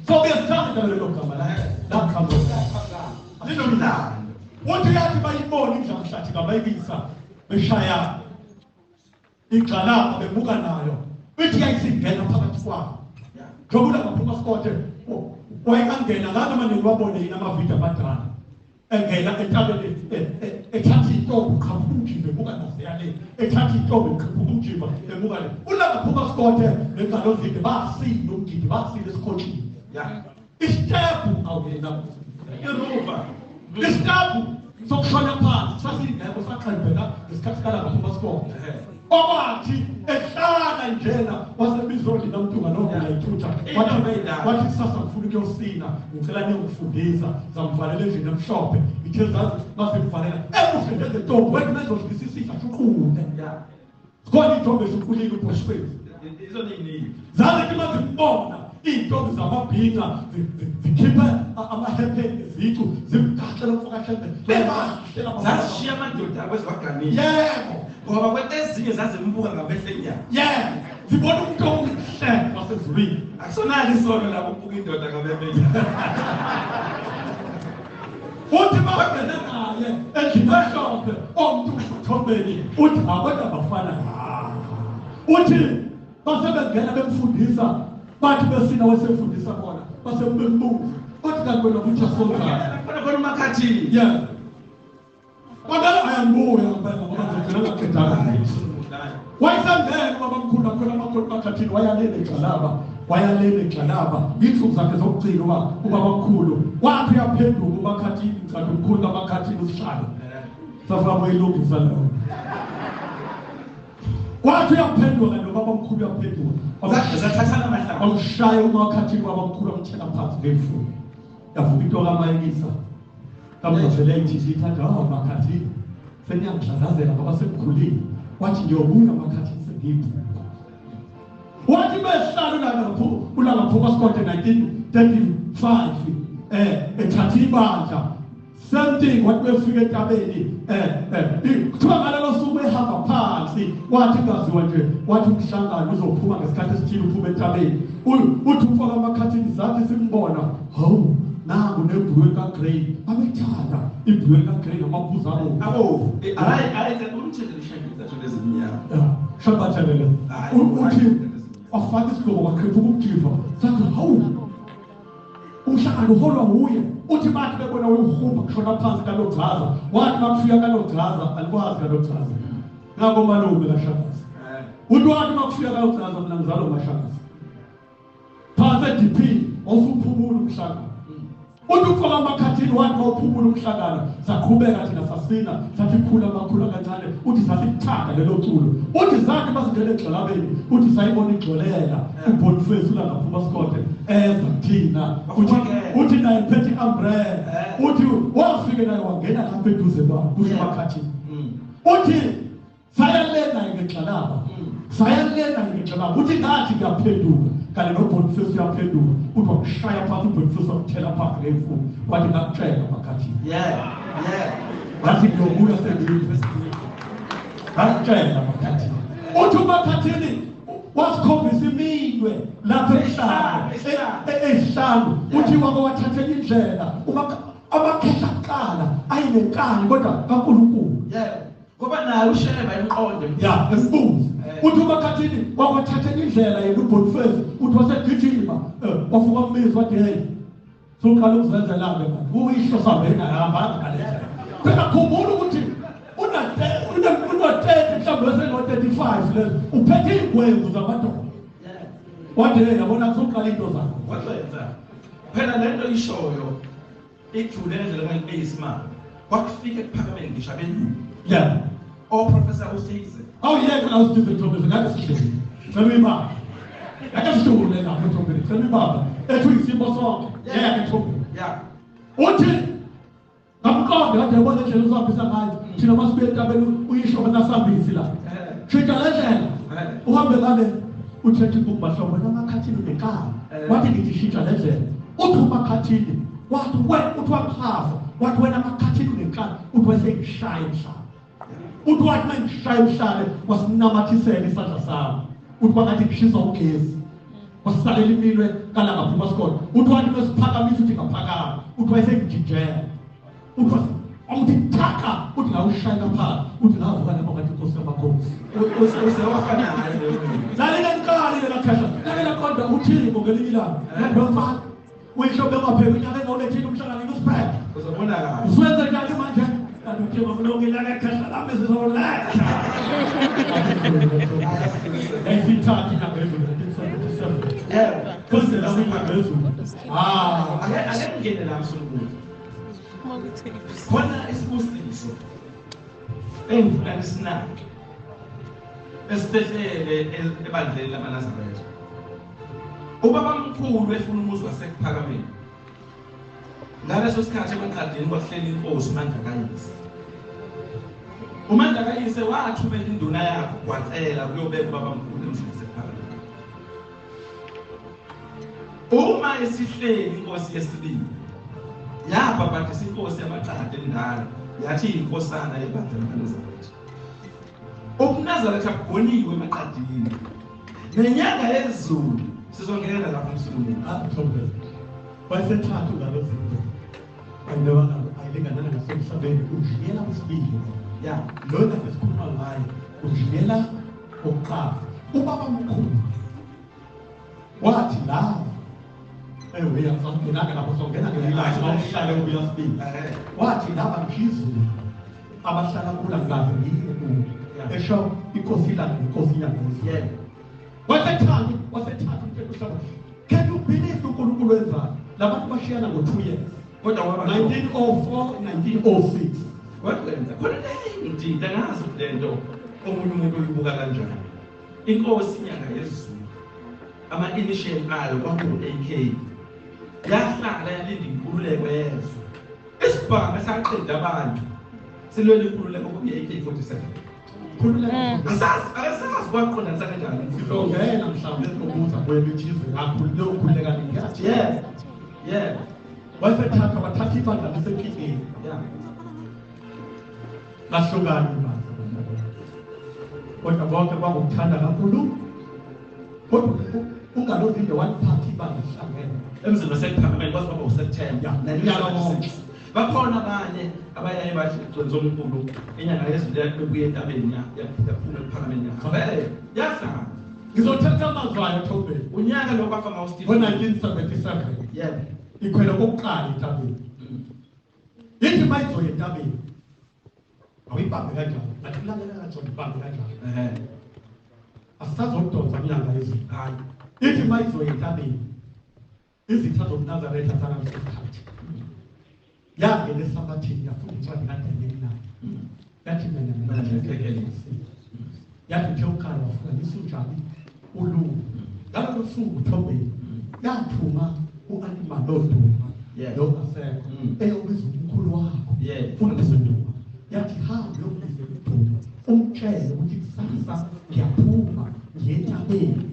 So we are starting to look at that comes what do you have to buy morning? Bayibisa beshaya igxalaba bebuka nayo bethi ayisingena phakathi kwabo njengoba ngaphuma skote wayengena ngathi manje wabone inamavidiyo abadala engena etabeni ethatha intombi qhaphukile bebuka naseyale ethatha intombi qhaphukile bebuka le ulakaphuma skote ngalo vidi basile umgidi basile esikhothini istepu awena eruva istepu sokushona phansi sasingekho saqhubeka ngesikhathi kala ngaphuma skote obathi ehlala njena wasebizoli namntunga nokuyayithutha wathi sasa ngifuna ukuyosina ngicela niyongifundisa zamfanele endlini emhlophe ithe zathi masemfanele ekufundele ntombi wena mezozibisisisa uqule khona intombi ezikhulile uBoshweni izo nini zathi mazibona intombi zamabhinqa zikhipha amahepeni ezicu zimgaxela umfakahlebe zashiya amadoda akweziwaganile yebo ngoba kwethe ezinye zazimbuka ngabehlenya zibona umuntu omhle wasezulwini akusonali isono lapho ubuka indoda ngabehlenya uthi mabengena naye endlini emhlophe omuntu uthombeni uthi abantu abafana uthi basebengena bemfundisa bathi besina wasefundisa bona basebembuza uthi kanti wena uthi asonga khona makhathini Madala ayambuya ngempela ngoba ngicela ngaqedana wayesangena babamkhulu akhona amakhulu makhathini wayalele egxalaba insuku zakhe zokugcina ubabamkhulu wathi yaphenduka umakhathini kanti umkhulu kamakhathini usishaya safabo ilungisa lo wathi yaphenduka nobabamkhulu yaphenduka zathathana amahla amshaya umakhathini babamkhulu amthela phansi ngefuyo yavuka into kamayikisa kamzelethi sithatha makhathini seniyangidlazazela ngoba sekukhulile wathi ngiyobuya makhathini sengibu wathi behlala lapho ulapho Scott 1935 ethatha ibandla something wathi befika etabeni kuthiwa ngalelo suku ehamba phansi wathi ngaziwa nje wathi umhlangano uzophuma ngesikhathi esithile uphuma etabeni uthi umfaka amakhathini zathi simbona hawu nangu nebhulwe kaGrey abethanda ibhulwe kaGrey ngamaphuzu abo ayike umthetho lishayisa leziminyaka shabathelele uthi afaka isigqoko wakhipha ukujiva sathi hawu umhlangano uholwa nguye uthi bathi bebona uyuhumba kushona phansi kalogxaza wathi bakufika kalogxaza alikwazi kalogxaza ngabo malume kaShakazi uthi wathi bakufika kalogxaza mina ngizalo kaShakazi phansi eDP osuphumula umhlangano uthi ufaka amakhathini wathi mawuphumula umhlangano saqhubeka thina sasina sathi khula makhulu kancane uthi sasikuthanda lelo culo uthi zathi basingene egxalabeni uthi sayibona igxolela uBoniface ulakaphuma Scott eza thina uthi naye phethi umbrella uthi wafike naye wangena lapha eduze kwabo kusho amakhathini uthi sayalena ngegxalaba uthi ngathi ngiyaphenduka kale noBoniface uyaphenduka uthi wakushaya phansi uBoniface wakuthela phansi ngefuyo wathi ngakutshela amakhathini wathi ngiyobuya sengiyunivesithi ngakutshela amakhathini uthi umakhathini wasikhombisa iminwe lapha ehlanu uthi waba wathathela indlela amakhetha aqala ayinenkani kodwa kaNkulunkulu ngoba nayo ushebe emqondo esibuzi uthi umakhathini wakwathathela indlela yena uBoniface uthi wasegijima wafuka umbizwa wathi hey soqala ukuzenzela ke manje uyisho sabena hamba ngale phela khumbula ukuthi una-30 mhlawumbe seno-35 lezo uphethe iy'gwebu zamadoda wathi yabona kuzoqala into zakho wazenza phela lento ishoyo ijule ngendlela ngeyisimanga kwakufika ekuphakemeni ngisho abelungu Yeah. oprofessor usize Oh yeah, when I was doing the job, that's kidding. Tell me about it. I just do it now. Tell me about it. It's a simple song. Yeah, I can talk. yeah What is it? I'm God. I want to tell you something. You must be able to show us something. Check a legend. Uhambe ngale uthethe kubahlobo namakhathini bekhaya wathi ngithi shintsha legend uthi umakhathini wathi uthiwa mkhafa wathi wena makhathini bekhaya uthi wasengishaya emhlaba uthi wathi mangishaya emhlaba wasinamathisela isandla sami uthi wangathi ngishisa ugesi wasisalela imilwe kala ngaphuma sikole uthi wathi mesiphakamisa uthi ngaphakama uthi wasengijijela uthi awuthi thaka uthi ngawushaya phansi uthi ngavuka lapho ngathi inkosi yamakhosi usewafana naye lalela nkani lela khasha lalela kodwa uthini ngogelinye ilanga ngiyabona uyishobe ngaphela unyaka engawulethile umhlangano ngikusiphela uzobona kahle usenze njani manje kanti uthema mlonge la khasha lami sizoletha ayithandi ngabezulu yeah konse la ngabezulu ake ngene la msungulu khona isibusiso engifuna isinaki esitehlele ebandleni lamaNazaretha ubaba mkhulu efuna umuzi wasekuphakameni ngaleso sikhathi emaqadeni kwahleli inkosi uMandla wathumela induna yakhe wacela kuyobeka ubaba mkhulu emzini wasekuphakameni uma esihleli inkosi yesibili yabhabhadisa inkosi yamaqadi endala yathi inkosana ebandleni lamaNazaretha uMnazaretha agoniwe emaqadini nenyanga yezulu sizongena lapha emsulumeni Thomas wasethathu ngalezinto ayilona ayilingana nasemhlabeni ujiyela usibili ya lona esikhuluma ngayo ujiyela oqala ubaba mkhulu wathi la uyazongena lapho songena ngelilazi awuhlale uyasibili wathi laba phezulu abahlala kula ngazi yini esho inkosi yakhe yena wasethathu umthetho. Can you believe uNkulunkulu wenza labantu bashiyana ngo2 years kodwa waba 1904 1906 wakwenza khona indida ngazi lento omunye umuntu uyibuka kanjani inkosi inyanga yezulu ama-initial ayo kwaku-AK yahlala yalinda inkululeko yezwe isibhamu esaqeda abantu silwela inkululeko kuyi-AK47 asazi kwaqondanisa kanjani sizongena mhlawumbe ukubuza kwemithizwe yakhululeka ngiyathi yeah wasethatha wathatha ibandla lesekini lahlukana ibandla kodwa bonke kwakuthanda kakhulu kodwa ungalozinde waliphatha ibandla lihlangene emzini wasekuphakameni kwase kwaba uSeptember 1996 bakhona abanye abayaye bathi ugcwenza omkhulu inyanga yezulu yabuye entabeni yaphuma ephakameni vele yahlala ngizothatha amazwayo Thobeni unyaka lo kwafa ngawo-Steve ngo-1977 yeah ikhwela kokuqala entabeni yithi mayizoya entabeni awuyibambe kanjani nathi kulaleka kanjani ibambe kanjani asisazodonsa inyanga yezulu hayi yithi mayizoya entabeni izitha zomNazaretha zanamsekhathi yangena esabathini yafunda incwadi kaDaniel na yathi mina yathi nje ukhala wafunganisa unjani ulungu ngalolo suku Thobeni yathuma u-Antimaloduma lo asekho eyobiza umkhulu wakho fundisa uDuma yathi hambe yokubiza uDuma umtshele ukuthi kusasa ngiyaphuma ngentabeni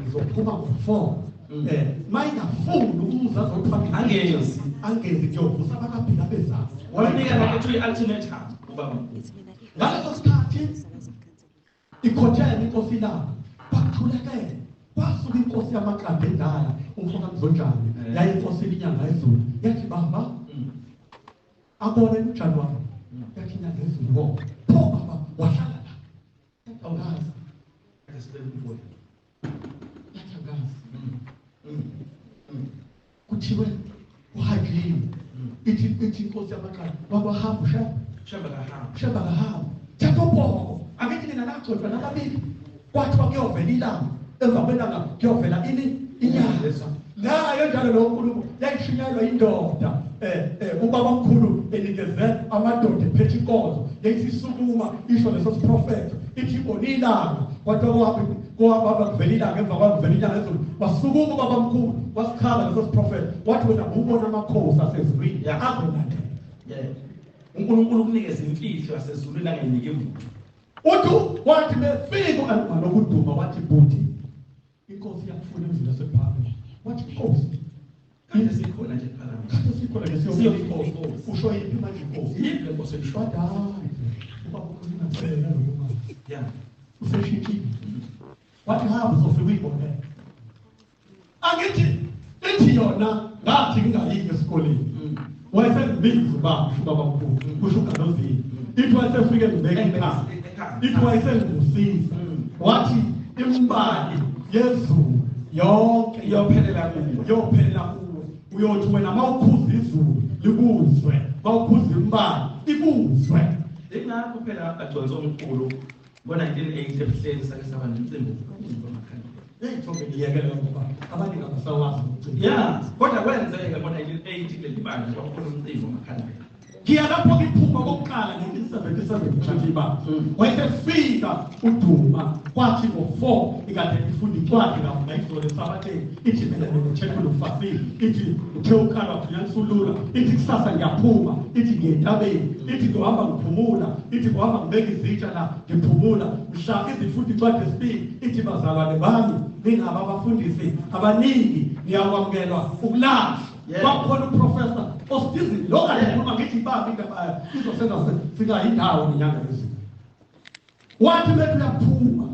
ngizophuma ngo-4 mayingafuni ukuza zokuphambili angezi kuyovusa abakabhila bezayo wanika nakethi i-ultimatum ubaba mkhulu ngaleso sikhathi ikhothele inkosi labo kwathulekele kwasuka inkosi yamaqanda endala umfoka Mzonjane yayinkosi inyanga yezulu yathi baba abone uJanuwari yathi inyanga yezulu pho baba wahlala la awukazi kuthiwe uhajiwe ithi inkosi yamaqanda wakwahamba sheba kahamba thatha akithi nina nagcotshwa nababili kwathiwa kuyovela ilanga emva kwelanga kuyovela ini inyanga nayo njalo lo nkulunkulu yayishunyayelwa indoda ubaba omkhulu enikeze amadoda ephethe inkonzo yayisisukuma isho leso siprofetho ithi bonilanga kwathiwa kwahamba kuvela ilanga emva kwakuvela inyanga ezulu wasukuma ubaba omkhulu wasikhala leso siprofetho wathi wena ubona amakhosi asezulwini akunade uNkulunkulu ukunikeza imfihlo yasezulwini angayiniki imvumo uthi wathi befika ngalokuduma wathi buthi inkosi yakufuna emzini yasephakeme wathi inkosi kade sikhona nje ePhalamende kade sikhona ke siyobona inkosi usho yiphi manje inkosi yini le nkosi elishwada ubaba ukhuluma ngempela lo mama ya useshintshile wathi hamba uzofika uyibone angithi yona ngathi ngingayiki esikoleni wayesengibiza ubaba ubaba omkhulu kusho ugalozini ithi wayesefike ngibeka ekhaya ithi wayesengibusiza wathi imbali yezulu yonke iyophelela kuwe uyothi wena mawukhuza izulu libuzwe mawukhuza imbali ibuzwe ingakho phela ajonze omkhulu ngo-1980 ebuhleni sake saba nemicimbi eyithobe ngiyekele ngoba abaningi abasawazi umcimbi ya kodwa kwenzeka ngo-1980 kuleli banga kwakukhona umcimbi wamakhandlela ngiya lapho ngiphuma kokuqala nge-1977 ibanga wayesefika uduma kwathi ngo-4 ikade ifunda incwadi ngayizolo esabatheni ithi mina nginetshekula ufasile ithi uthe ukhalwa kunyansulula ithi kusasa ngiyaphuma ithi ngiyentabeni ithi ngizohamba ngiphumula ithi ngizohamba ngibeka izitsha la ngiphumula mhla izifunda incwadi esibili ithi bazalwane bami ningaba abafundisi abaningi niyakwamukelwa ukulashwa kwakukhona uprofessor osizini lo kalekhuluma ngithi baba indaba izosenza singayindawo nenyanga lezi wathi bethi uyaphuma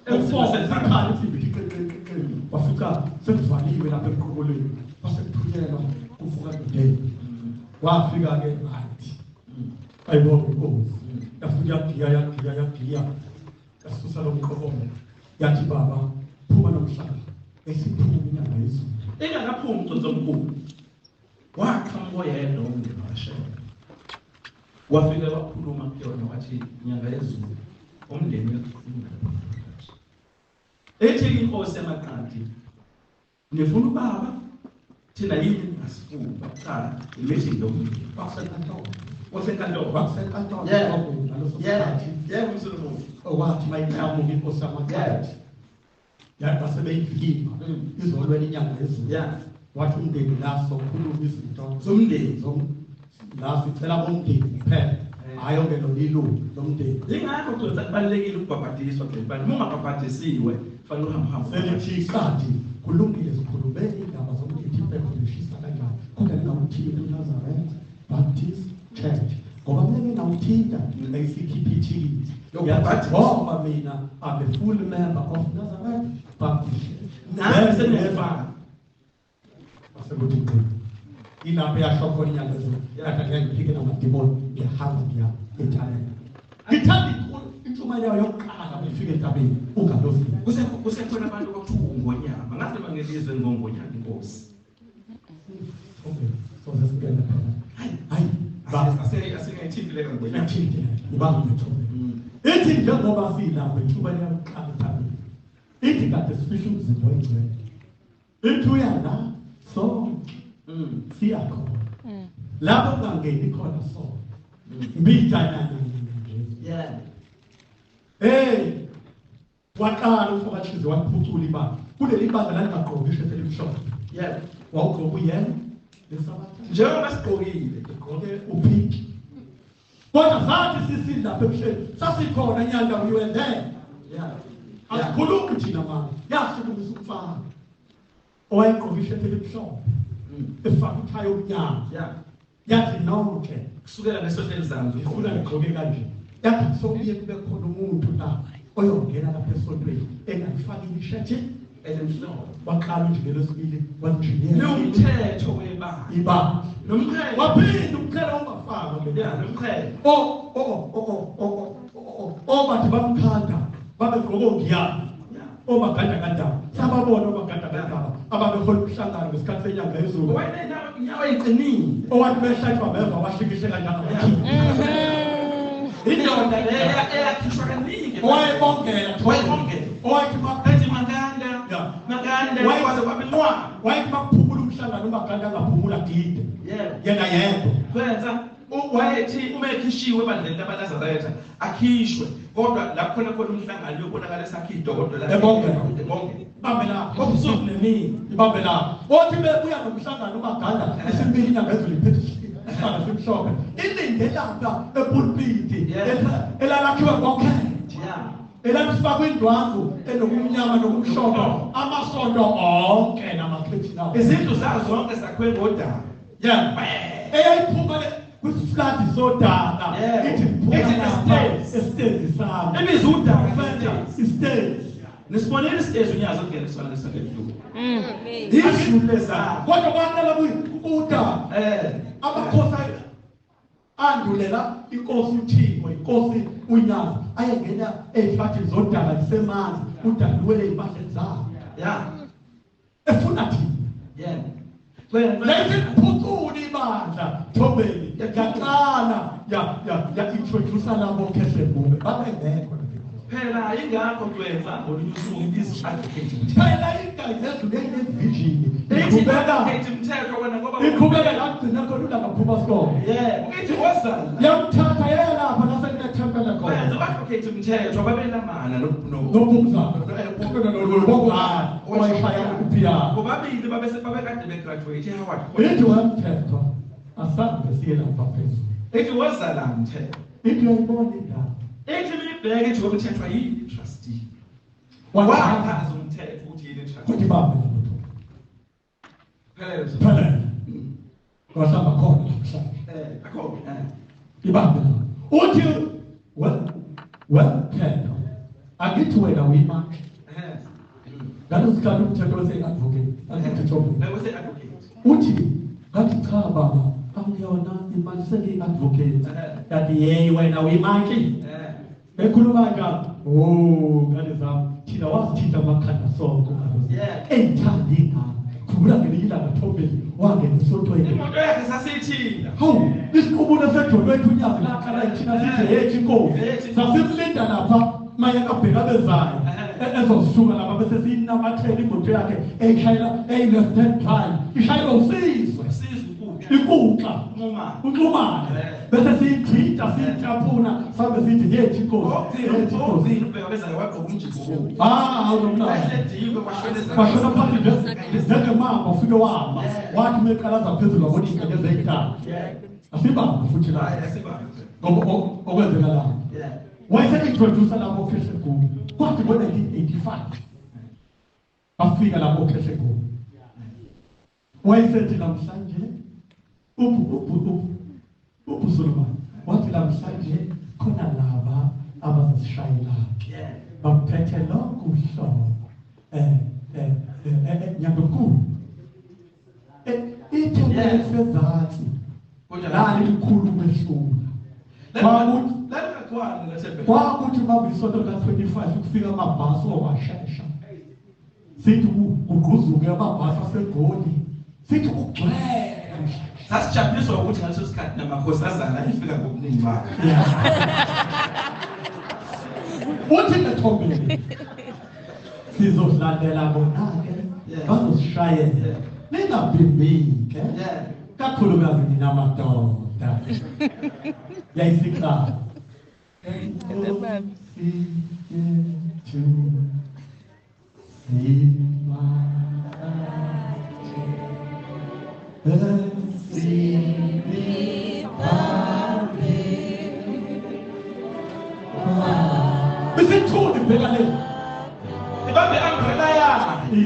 efosesikhala ithi wafika sekuvaliwe lapha emqokolweni wasekuthunyelwa kuvuka nodeni wafika-ke athi ayibona inkosi yafika yagiya yasusa lo mqokomo yathi baba phuma nomhlaba esiphuma inyanga yezulu engakaphumi umconsi omkhulu waqhamuka oyedwa umndeni wakashela wafika wakhuluma kuyona wathi inyanga yezulu umndeni wekufunda ethi inkosi yamaqadi nifuna ubaba thina yini ngasifuna cha imeeting lomndeni wasenkantolo yebo msulumu wathi mayiqhamuka inkosi yamaqadi basebeyivimba izolwela inyanga yezulu wathi umndeni laso khuluma izinto zomndeni la sicela bomndeni kuphela hayi onke lolilungu lomndeni ingakho kuzothi kubalulekile ukubhabhadiswa ngempela uma ungabhabhadisiwe kufanele uhambe selithi kanti kulungile sikhulumeni indaba zomndeni ibekholishisa kanjani kodwa ngawuthinta uNazareth Baptist Church ngoba kumele ngawuthinta ACPT ngoba mina I'm a full member of Nazareth Baptist nami senefaka asekuthi ilapho yasho khona inyanga ezulu yakade ngiphike namadimoni ngiyahamba ngiya eThalenta ngithanda intshumayelo yayo yokuqala befika entabeni ungalozi kusekhona abantu bakuthiwa ungonyama ngathi bangelizwe ngongonyama inkosi okay so sesikena phela hayi asingayithintile kangonyama yathinte ibanga lethobe ithi njengoba silapho intshumayelo yokuqala entabeni ithi kade sifisha umzimba oyingcwele ithi uyala sonke siyakhona lapho kungangeni khona sonke mbijana waqala ufokathize waphucula ibanga kuleli banga lalingaqoki ishete elimhlophe wawugqoka uyena lesabatha njengoba sigqokile ugqoke uphinki kodwa sathi sisilapha ebuhleni sasikhona nyanda we were there asikhulumi thina manje yashukumisa umfana owayegqoka ishete elimhlophe efaka ithayi omnyama yathi nonke kusukela ngesohlelo zanzu ifuna ngigqoke kanje yathi sokuye kube khona umuntu la oyongena lapha esontweni engayifaki ishete elimhlophe waqala unjinelo esibili wanjinelo nomthetho webanga nomthetho waphinda umthetho ongafakwa nomthetho bathi bamkhanda babegqoka ngiyana obagada kadaba sababona obagada kadaba ababehola ukuhlangana ngesikhathi senyanga yezulu wena inyawo eyiqinile owathi behlatshwa beva washikishe kanjani indoda eyakhishwa kaningi owayebongela owayethi makanda walandela kwaze kwabenqwa wayethi makuphumula umhlangano uMaganda angaphumula gide yena yedwa kwenza wayethi uma ekhishiwe ebandleni labaNazaretha akhishwe kodwa lapho khona umhlangano yobonakala esakhidwa kodwa la ebonge bambe la obusuku nemini ibambe la othi bebuya nomhlangano uMaganda esimbili inyanga ezulu iphethe isihlalo simhlophe ilinde lapha epulpiti elalakhiwe ngokhenthe elalifakwe indwangu enokumnyama nokumhlophe amasondo onke namakhethi nawo izindlu zazo zonke zakhiwe ngodaba eyayiphuma kwisiflati sodaka ithi estage sami ibiza udaka istage nisibonile istage unyazo kungena isona lesakhethi ishule zakho kodwa kwaqala ukuda amakhosi andulela inkosi uThixo inkosi uNyawo ayengena ezifati zodaka zisemanzi udaluwele impahla zakhe efuna thina lethi phuthuni ibandla thobeni yaqala ya introduce labo khesebube babengekho phela ingakho kwenza ngolunye usuku ibizo advocate phela ingayizethu levision advocate umthetho wena ngoba iqhubeka lagcina khona ungaphuma sikole ukithi wazala yamthatha yena lapha naseNethempele khona wenza advocate umthetho babelamana nobumzana nobungani owayishaya ukuphiya bobabili babekade begraduate eHoward ithi wamthetho asabe siye lapha phezulu ithi wazala umthetho ithi uyayibona indaba ethi libheke nje ngokuthethwa yini trustee wachaza umthetho ukuthi yini trustee kuthi baba phela wasaba khona akhona ibaba uthi wethetho akithi wena uyimaki ngalosikhathi umthetho wase-advocate uthi ngathi cha baba angiyona imali seli-advocate kanti yeyi wena uyimaki bekhuluma njalo ngane zami thina wasithinta amakhanda sonke eyithandi ingane khumbula ngelinye ilanga Thombeni wangena esontweni imoto yakhe sasiyithinda hawu isikhumbulo sedolwethu unyaka lakhala ithina sithi hethi inkosi sasimlinda lapha maye abheka bezayo ezosuka lapha bese sinamathela imoto yakhe eyishayela left hand drive ishayela usizwe ikuxa unxumane bese siyithinta siyithaphuna sabe sithi yethi inkosi ubheka bezayo wagqoka umjibho bashona phambili njengemama ufike wama wathi meqalaza phezulu wabona inkanyezi eyithathu asibambe futhi la okwenzeka la wayese-introducer labo okhehle kubo kwathi ngo-1985 bafika labo okhehle kubo wayesethi namhlanje uBusolomani wathi namhlanje khona laba abazisishayela baphethe lokhu uhlobo nyandonkulu ithebesezatsi lali likhulu mehlula kwakuthi babisonto ka-25 ukufika amabhasi owashesha sithi ugquzuke amabhasi asegoli sithi ugcwele sasijabuliswa ukuthi ngaleso sikhathi namakhosazana ayifika ngobuningi bakhe uthi neThombeni sizodlalela bona-ke bazosishayela ningabimbike kakhulukazi nina madoda yayisikhala Bisithuni phela le ibambe umbrella yakhe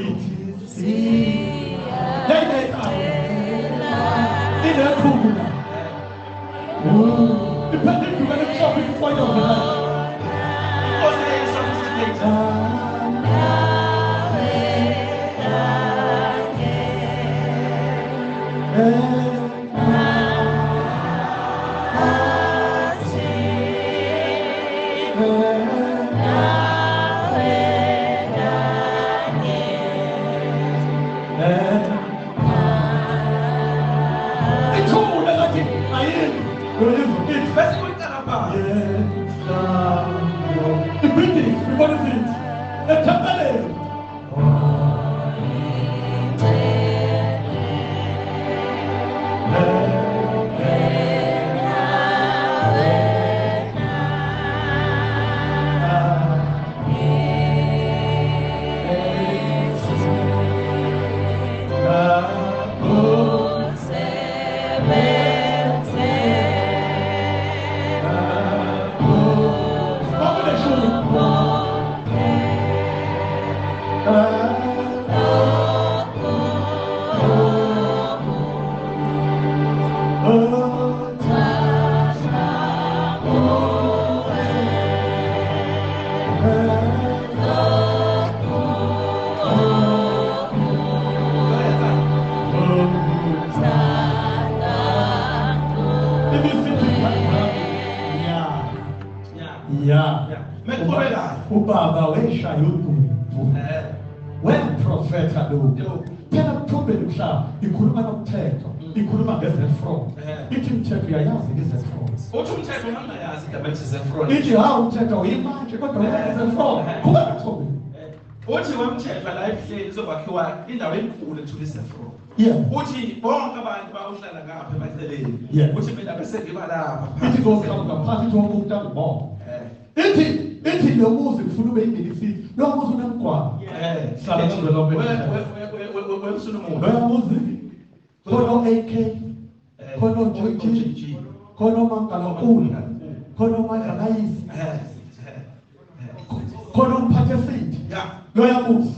inephula iphethe iduka lemhlophe ifoyo inkosi eyayisomsiphethe ithula lathi ayini bese kuyiqala pha Ubaba weshaya udumo weprofetha lo phela mthombeni mhla ikhuluma nomthetho ikhuluma ngezefro ithi umthetho yayazi ngezefro uthi umthetho angayazi igama lezefro ithi hawu umthetho uyimanje kodwa ngezefro kuba mthombeni uthi wemthetho la ehleli sokwakhiwa indawo enkulu ethula izefro uthi bonke abantu bawuhlala ngapha emaceleni uthi mina bese ngiba lapha ithi ngokuhamba ngaphansi wonke umuntu angibona ithi lo muzi kufuna ube yindilisile lo muzi unemgwaqo hlala ngalo weMsulumuntu lo muzi khona AK khona GG khona Mangalakulu khona Mandlayisi khona umphathesithi lo muzi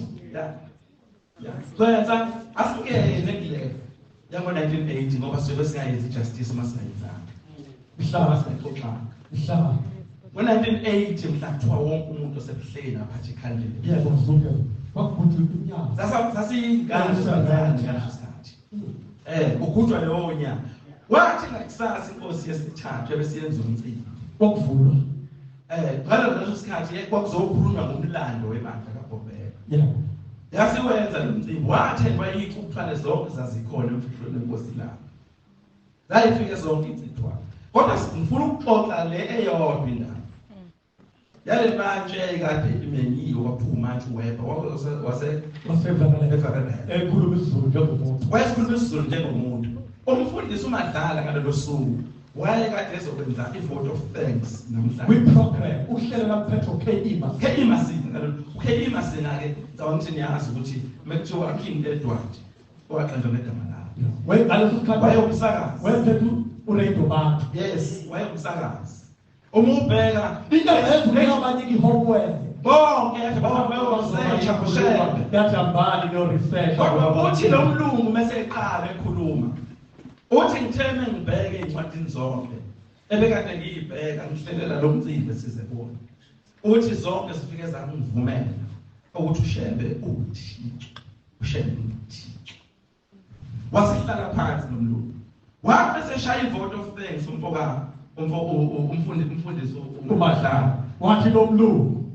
so yenza asike nekile yango 1980 ngoba sibe singayenza justice masayizana mhlaba mhlaba ngo-1980 mhla kuthiwa wonke umuntu osebuhleni aphathe ikhandlela yebo zonke bakubutha inyanga sasiyingane sikhathi ugujwa leyo nyanga wathi ngakusasa inkosi yesithathu ebesiyenza umcimbi wokuvulwa ngaleso sikhathi kwakuzokhulunywa ngomlando webandla kaBhobela yasiwenza lo mcimbi wathendwa iy'cuphane zonke zazikhona emfihlweni enkosi lapho zayifike zonke incithwana kodwa ngifuna ukuxoxa le eyodwa indaba yale manje ekade imenyiwe kwaphuma manje uweba ekhuluma isiZulu njengomuntu wayekhuluma isiZulu njengomuntu umfundisi uMadlala ngalelo suku wayekade ezokwenza i-vote of thanks namhlanje kwi-program uhlelo laphetho KE Masina-ke ngicabanga niyazi ukuthi mekuthiwa King Edward owaqanjwa ngegama lakhe ngaleso sikhathi wayewumsakazi wayephethe uRadio Bantu yes wayewumsakazi uma ubheka into ezivela abanye i-homework bonke yajambani no-research kodwa uthi lo mlungu mase eqala ekhuluma uthi ngitheme ngibheke iy'ncwadini zonke ebekade ngiyibheka ngihlelela lo mcimbi size kuona uthi zonke zifike zangivumela ukuthi ushembe uthixo wasihlala phansi nomlungu wabe seshaya i-vote of thanks umfundisi uMadlala wathi lo mlungu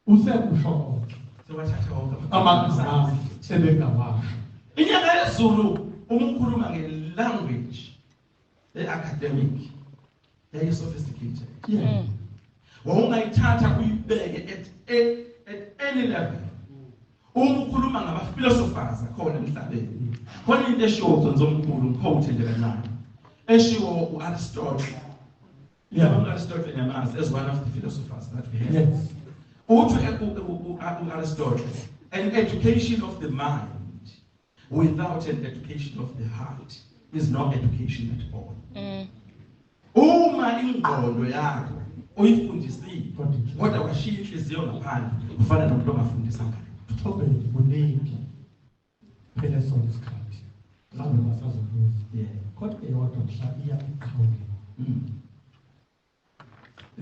usekusho sewathatha wonke amagama sebengawasho inyanga yezulu umkhuluma nge-language e-academic yayi-sophisticated wawungayithatha uyibeke at any level ukhuluma ngama-philosophers akhona emhlabeni khona into eshiwo uConzo Mkhulu ngiphothe nje kancane eshiwo u-Aristotle u-Aristotle nyamazi as one of the philosophers that we have uthi u-Aristotle an education of the mind without an education of the heart is no education at all uma ingqondo yakho uyifundisile kodwa washiya inhliziyo ngaphandle kufana nomuntu ongafundisanga Tobeni kuningi phela sonke isikhathi ngabe basazobuza kodwa eyodwa mhla iya iqhawe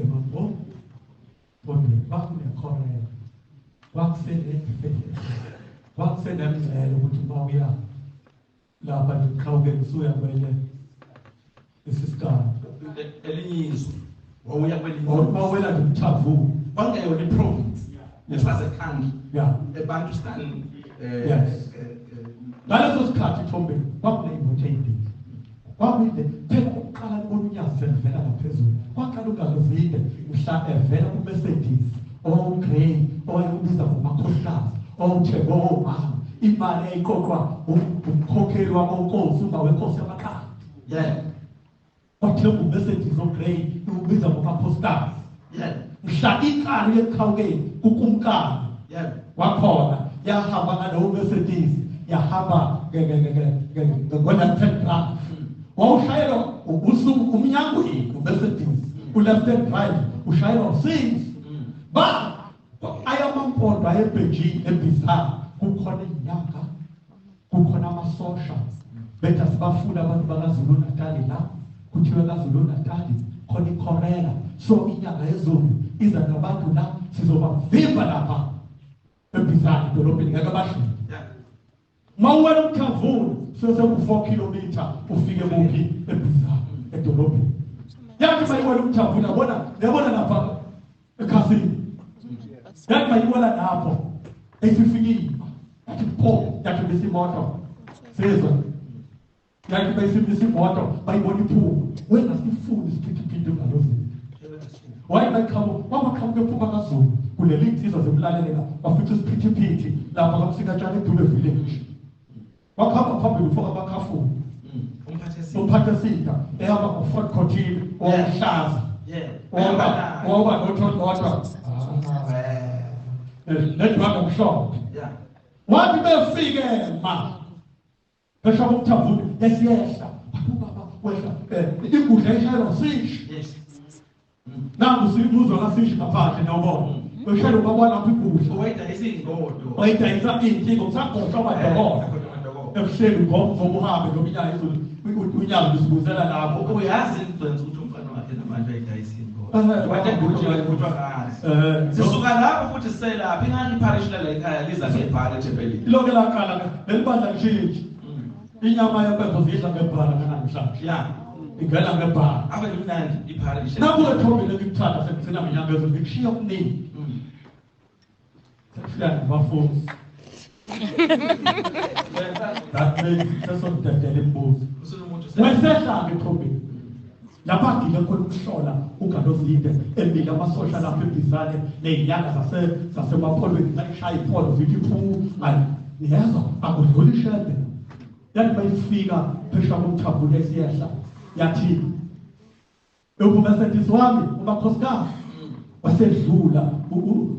emambo bonke bakunekhona wakusele mzelo ukuthi mawuya lapha iqhawe kusuya kwele isisikana elinye izwe wawuya kwelinye mawuya ngithavu bangeyona iprovince it was a country eBantustan ngaleso sikhathi Thombe kwakuneyimoto ey'mbili kwakuyinde phela ukuqala libona unyazi evela ngaphezulu kwaqala ungazivide mhla evela kuMercedes owawugrey owayekubiza ngomakhosikazi owawuthe mama imali eyiqoqwa umkhokheli wakonkosi umba wenkosi yamaqala wathenga uMercedes ogrey ukubiza ngomakhosikazi mhla ikari yeqhawukeni kukumkani wakhona yahamba ngalowo Mercedes yahamba ngo-10 rand wawushayelwa usuku umnyangweni uMercedes u-left and right ushayelwa u6 ayamampondo ayebhejini ebizarre kukhona inyanga kukhona amasosha betha sibafuna abantu bakaZulu Natal la kuthiwe kaZulu Natal khona ikhorela so inyanga yezulu iza nabantu la sizobavimba lapha ebizarre idolobheni ngeke badlule mawuwela umthavuni seseku4 kilometer ufike kuphi ebizarre edolobheni yathi mayiwela umthavuni yabona lapha ekhasini yathi mayiwela lapho esifikile yathi pho yathi besimoto sezwe yathi besimoto bayibona iphuma wena sifuni isiphithiphithi ngalozini waqhamuka ephuma kaZulu kuleli insizwa zomlalela wafica isiphithiphithi lapha kamsika tshani eDube village wakhamba phambili ufaka amakhafu umphathesida ehamba ngo-Fort Cotton owamhlaza woba nothondodwa nedwanga mhlophe wathi befike besha kumthavuni yesiyehla ubaba wehla ingudla eshayelwa sishi nangu siyibuzwa kasishi ngaphandle nawubona beshayela ubaba lapho ingudla wayidayisa iy'nkingo kusagosha amadokotela ebuhleli ngobuhambe nomnyaka unyaka usibuzela lapho uyazi influence ukuthi umfana wakhe namanje ayidayisa sisuka lapho futhi siselapha ingani iparish la ekhaya liza ngebhala eThempelini lokho laqala lelibandla litshintshi inyama yempembo zidla ngebhala kanamhlanje ingena ngebhala abe imnandi iparish nakuwe thobile ngikuthanda sengitsina ngenyanga ezulu ngikushiya okuningi sefika ngabafundi that means sesodedela imbuzi wesehla ngethobile lapha ngile khona ukuhlola ungalozinde emile amasosha lapha ebizane nezinyanga zasemapholweni zashaya ipholo zithi phu yezwa akudluli ishede yathi bayifika phesha komthavuni esiyehla yathi ubumesentisi wami umakhosikazi wasedlula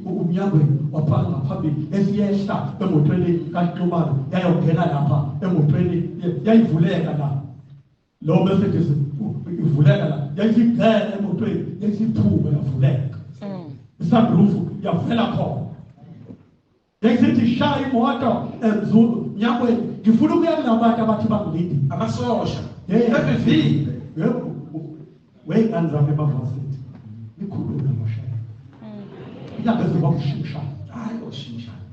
umnyangweni waphanga ngaphambili esiyehla emotweni kaNxumalo yayongena lapha emotweni yayivuleka la lo message ivuleka la yayigcela emotweni yayiphume yavuleka isandrufu yavela khona yayisithi shaya imoto emzulu nyangweni ngifuna ukuya kunabantu abathi bangilindi amasosha efivile wengane zami bavasithi ikhulula moshaya inyanga ezibakushimshana hayi oshimshana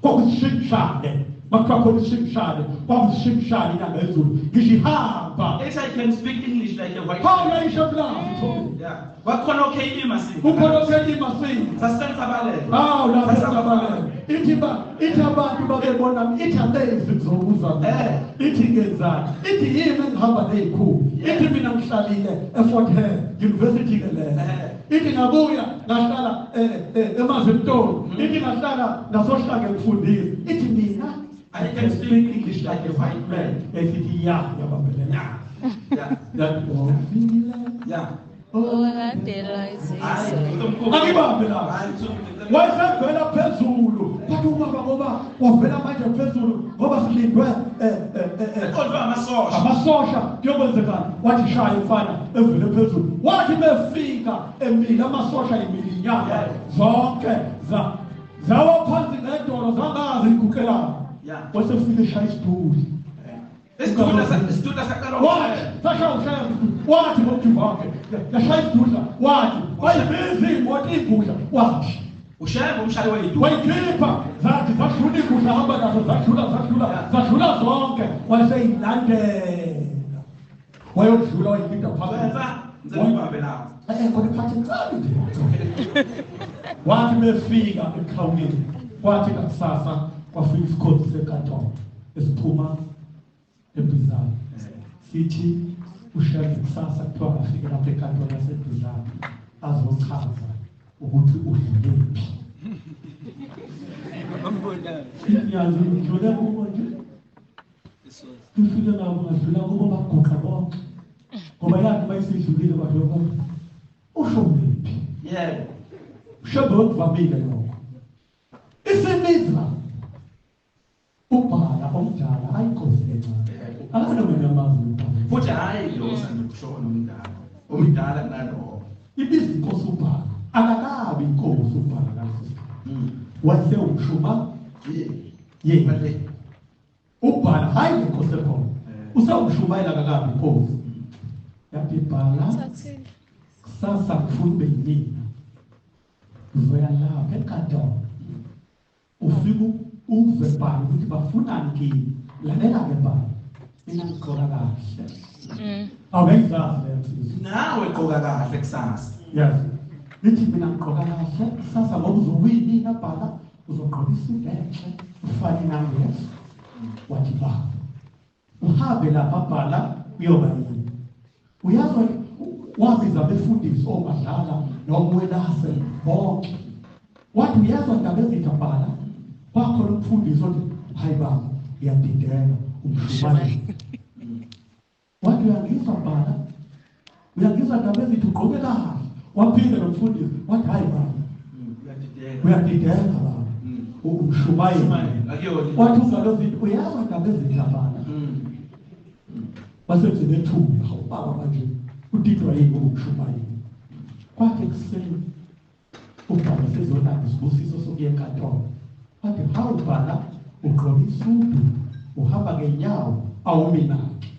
kwakushimshane makwakushimshane kwakushimshane inyanga ezulu ngishihamba I can speak English like a white how are you shabla yeah wakhona okay imasi ukhona okay imasi sasenza balele la sasenza balele ithi abantu babebona ithi amazing zokuza ithi ngenzani ithi yimi engihamba nezikhulu ithi mina ngihlalile eFort Hare University ke le ithi ngabuya ngahlala eMazimtoni ithi ngahlala nasohlaka ngifundisa ithi mina I can speak English like a white man esithi yabambelana that was yeah akibambe la wayesevela phezulu kwathi ubaba ngoba wavela manje phezulu ngoba silindwe amasosha kuyokwenzekani wathi shaya umfana evele phezulu wathi befika emile amasosha emile inyanga zonke zawa phansi ngedolo zangazi iguqelana wasefika eshaya isitulo Isituda sakalo wathi ngokujivake yashaya isituda wathi wayibizi imoto igudla wathi ushaya ngomshayi wayidula wayikhipha zathi zadlula igudla hamba nazo zadlula zonke wayeseyilandela wayodlula wayiphinda phambili kodwa phathi ncane wathi befika ekhawuleni kwathi ngakusasa kwafika isikhozi senkantolo esiphuma ebizana sithi ushaye kusasa kuthiwa afike lapha enkantolo yasebizana azochaza ukuthi udlulephi inyanga idlule kubo nje kufike nabo ngadlula kubo baguqa bonke ngoba yathi bayisidlulile badloka ushonephi ushebe okuvamile lokho isimiza ubhala omdala ayinkosi encane akana mina amazi futhi hayi lo sandukushona umdala nalo ibiza inkosi ubhala akakabi inkosi ubhala kahle wase umshuma ye ubhala hayi inkosi khona usawushumayela kakabi phofu yathi bhala kusasa kufunde yini uzoya lapha enkantolo ufike uve bhala ukuthi bafunani kimi lalela-ke bhala mina ngigqoka kahle awuyayizazi leyo nawe gqoka kahle kusasa yes lithi mina ngigqoka kahle kusasa ngoba uzowinina bhala uzogqoka isuti enhle ufane nangeso wathi baba uhambe lapha bhala uyoba yini uyazi wabiza abefundisi obadlala nomwelase bonke wathi uyazi ndaba ezitha bhala kwakhona umfundisi othi hayi baba uyadideka umshumane wathi uyangizwa bhala uyangizwa ndaba ezithi ugqoke kahle waphinde nomfundisi wathi hayi baba uyadideka baba umshumayeli wathi ungalozinto uyazi ndaba ezitha bhala basemzini ethuba ubaba manje udidwa yini umshumayeli kwathi ekuseni ubhala sezonanda isibusiso sokuya enkantolo wathi hawu bhala ugqoke isudu uhamba ngenyawo awuminaki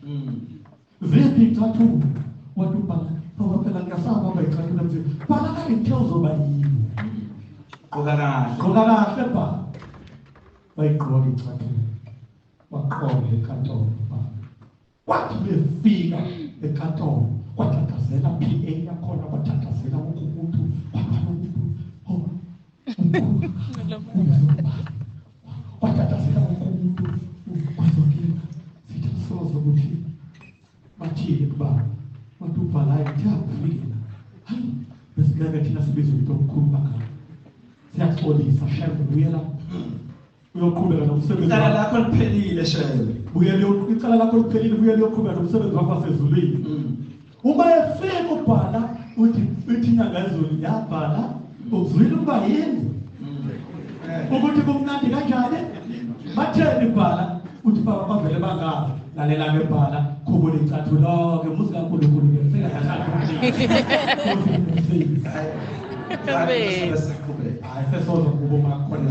ziphi icathulo wathi ubhala ngoba phela ngiyasaba bayicathulo mthi bhala kayithe uzoba yini gqoka kahle bhala bayigqoka icathulo waqonda enkantolo bhala wathi befika enkantolo kwathathazela PA yakhona kwathathazela wonke umuntu kwathathazela wonke umuntu kwazokile sithi sozo ukuthi bathile kuba wathi ubhalayo kuyakufikela hayi besileke thina sibiza umuntu omkhulu ngakho siyaxolisa shembe buyela uyoqhubeka nomsebenzi icala lakho liphelile shembe icala lakho liphelile buyela uyoqhubeka nomsebenzi wakho wasezulwini uma efika ubhala uthi inyanga ezulu yabhala uzwile ukuba yini ukuthi kumnandi kanjani batheni bhala uthi baba bavele bangazi lalela-ke bhala khubula icathulo-ke muzi kaNkulunkulu-ke hayi sesoza kubo makhona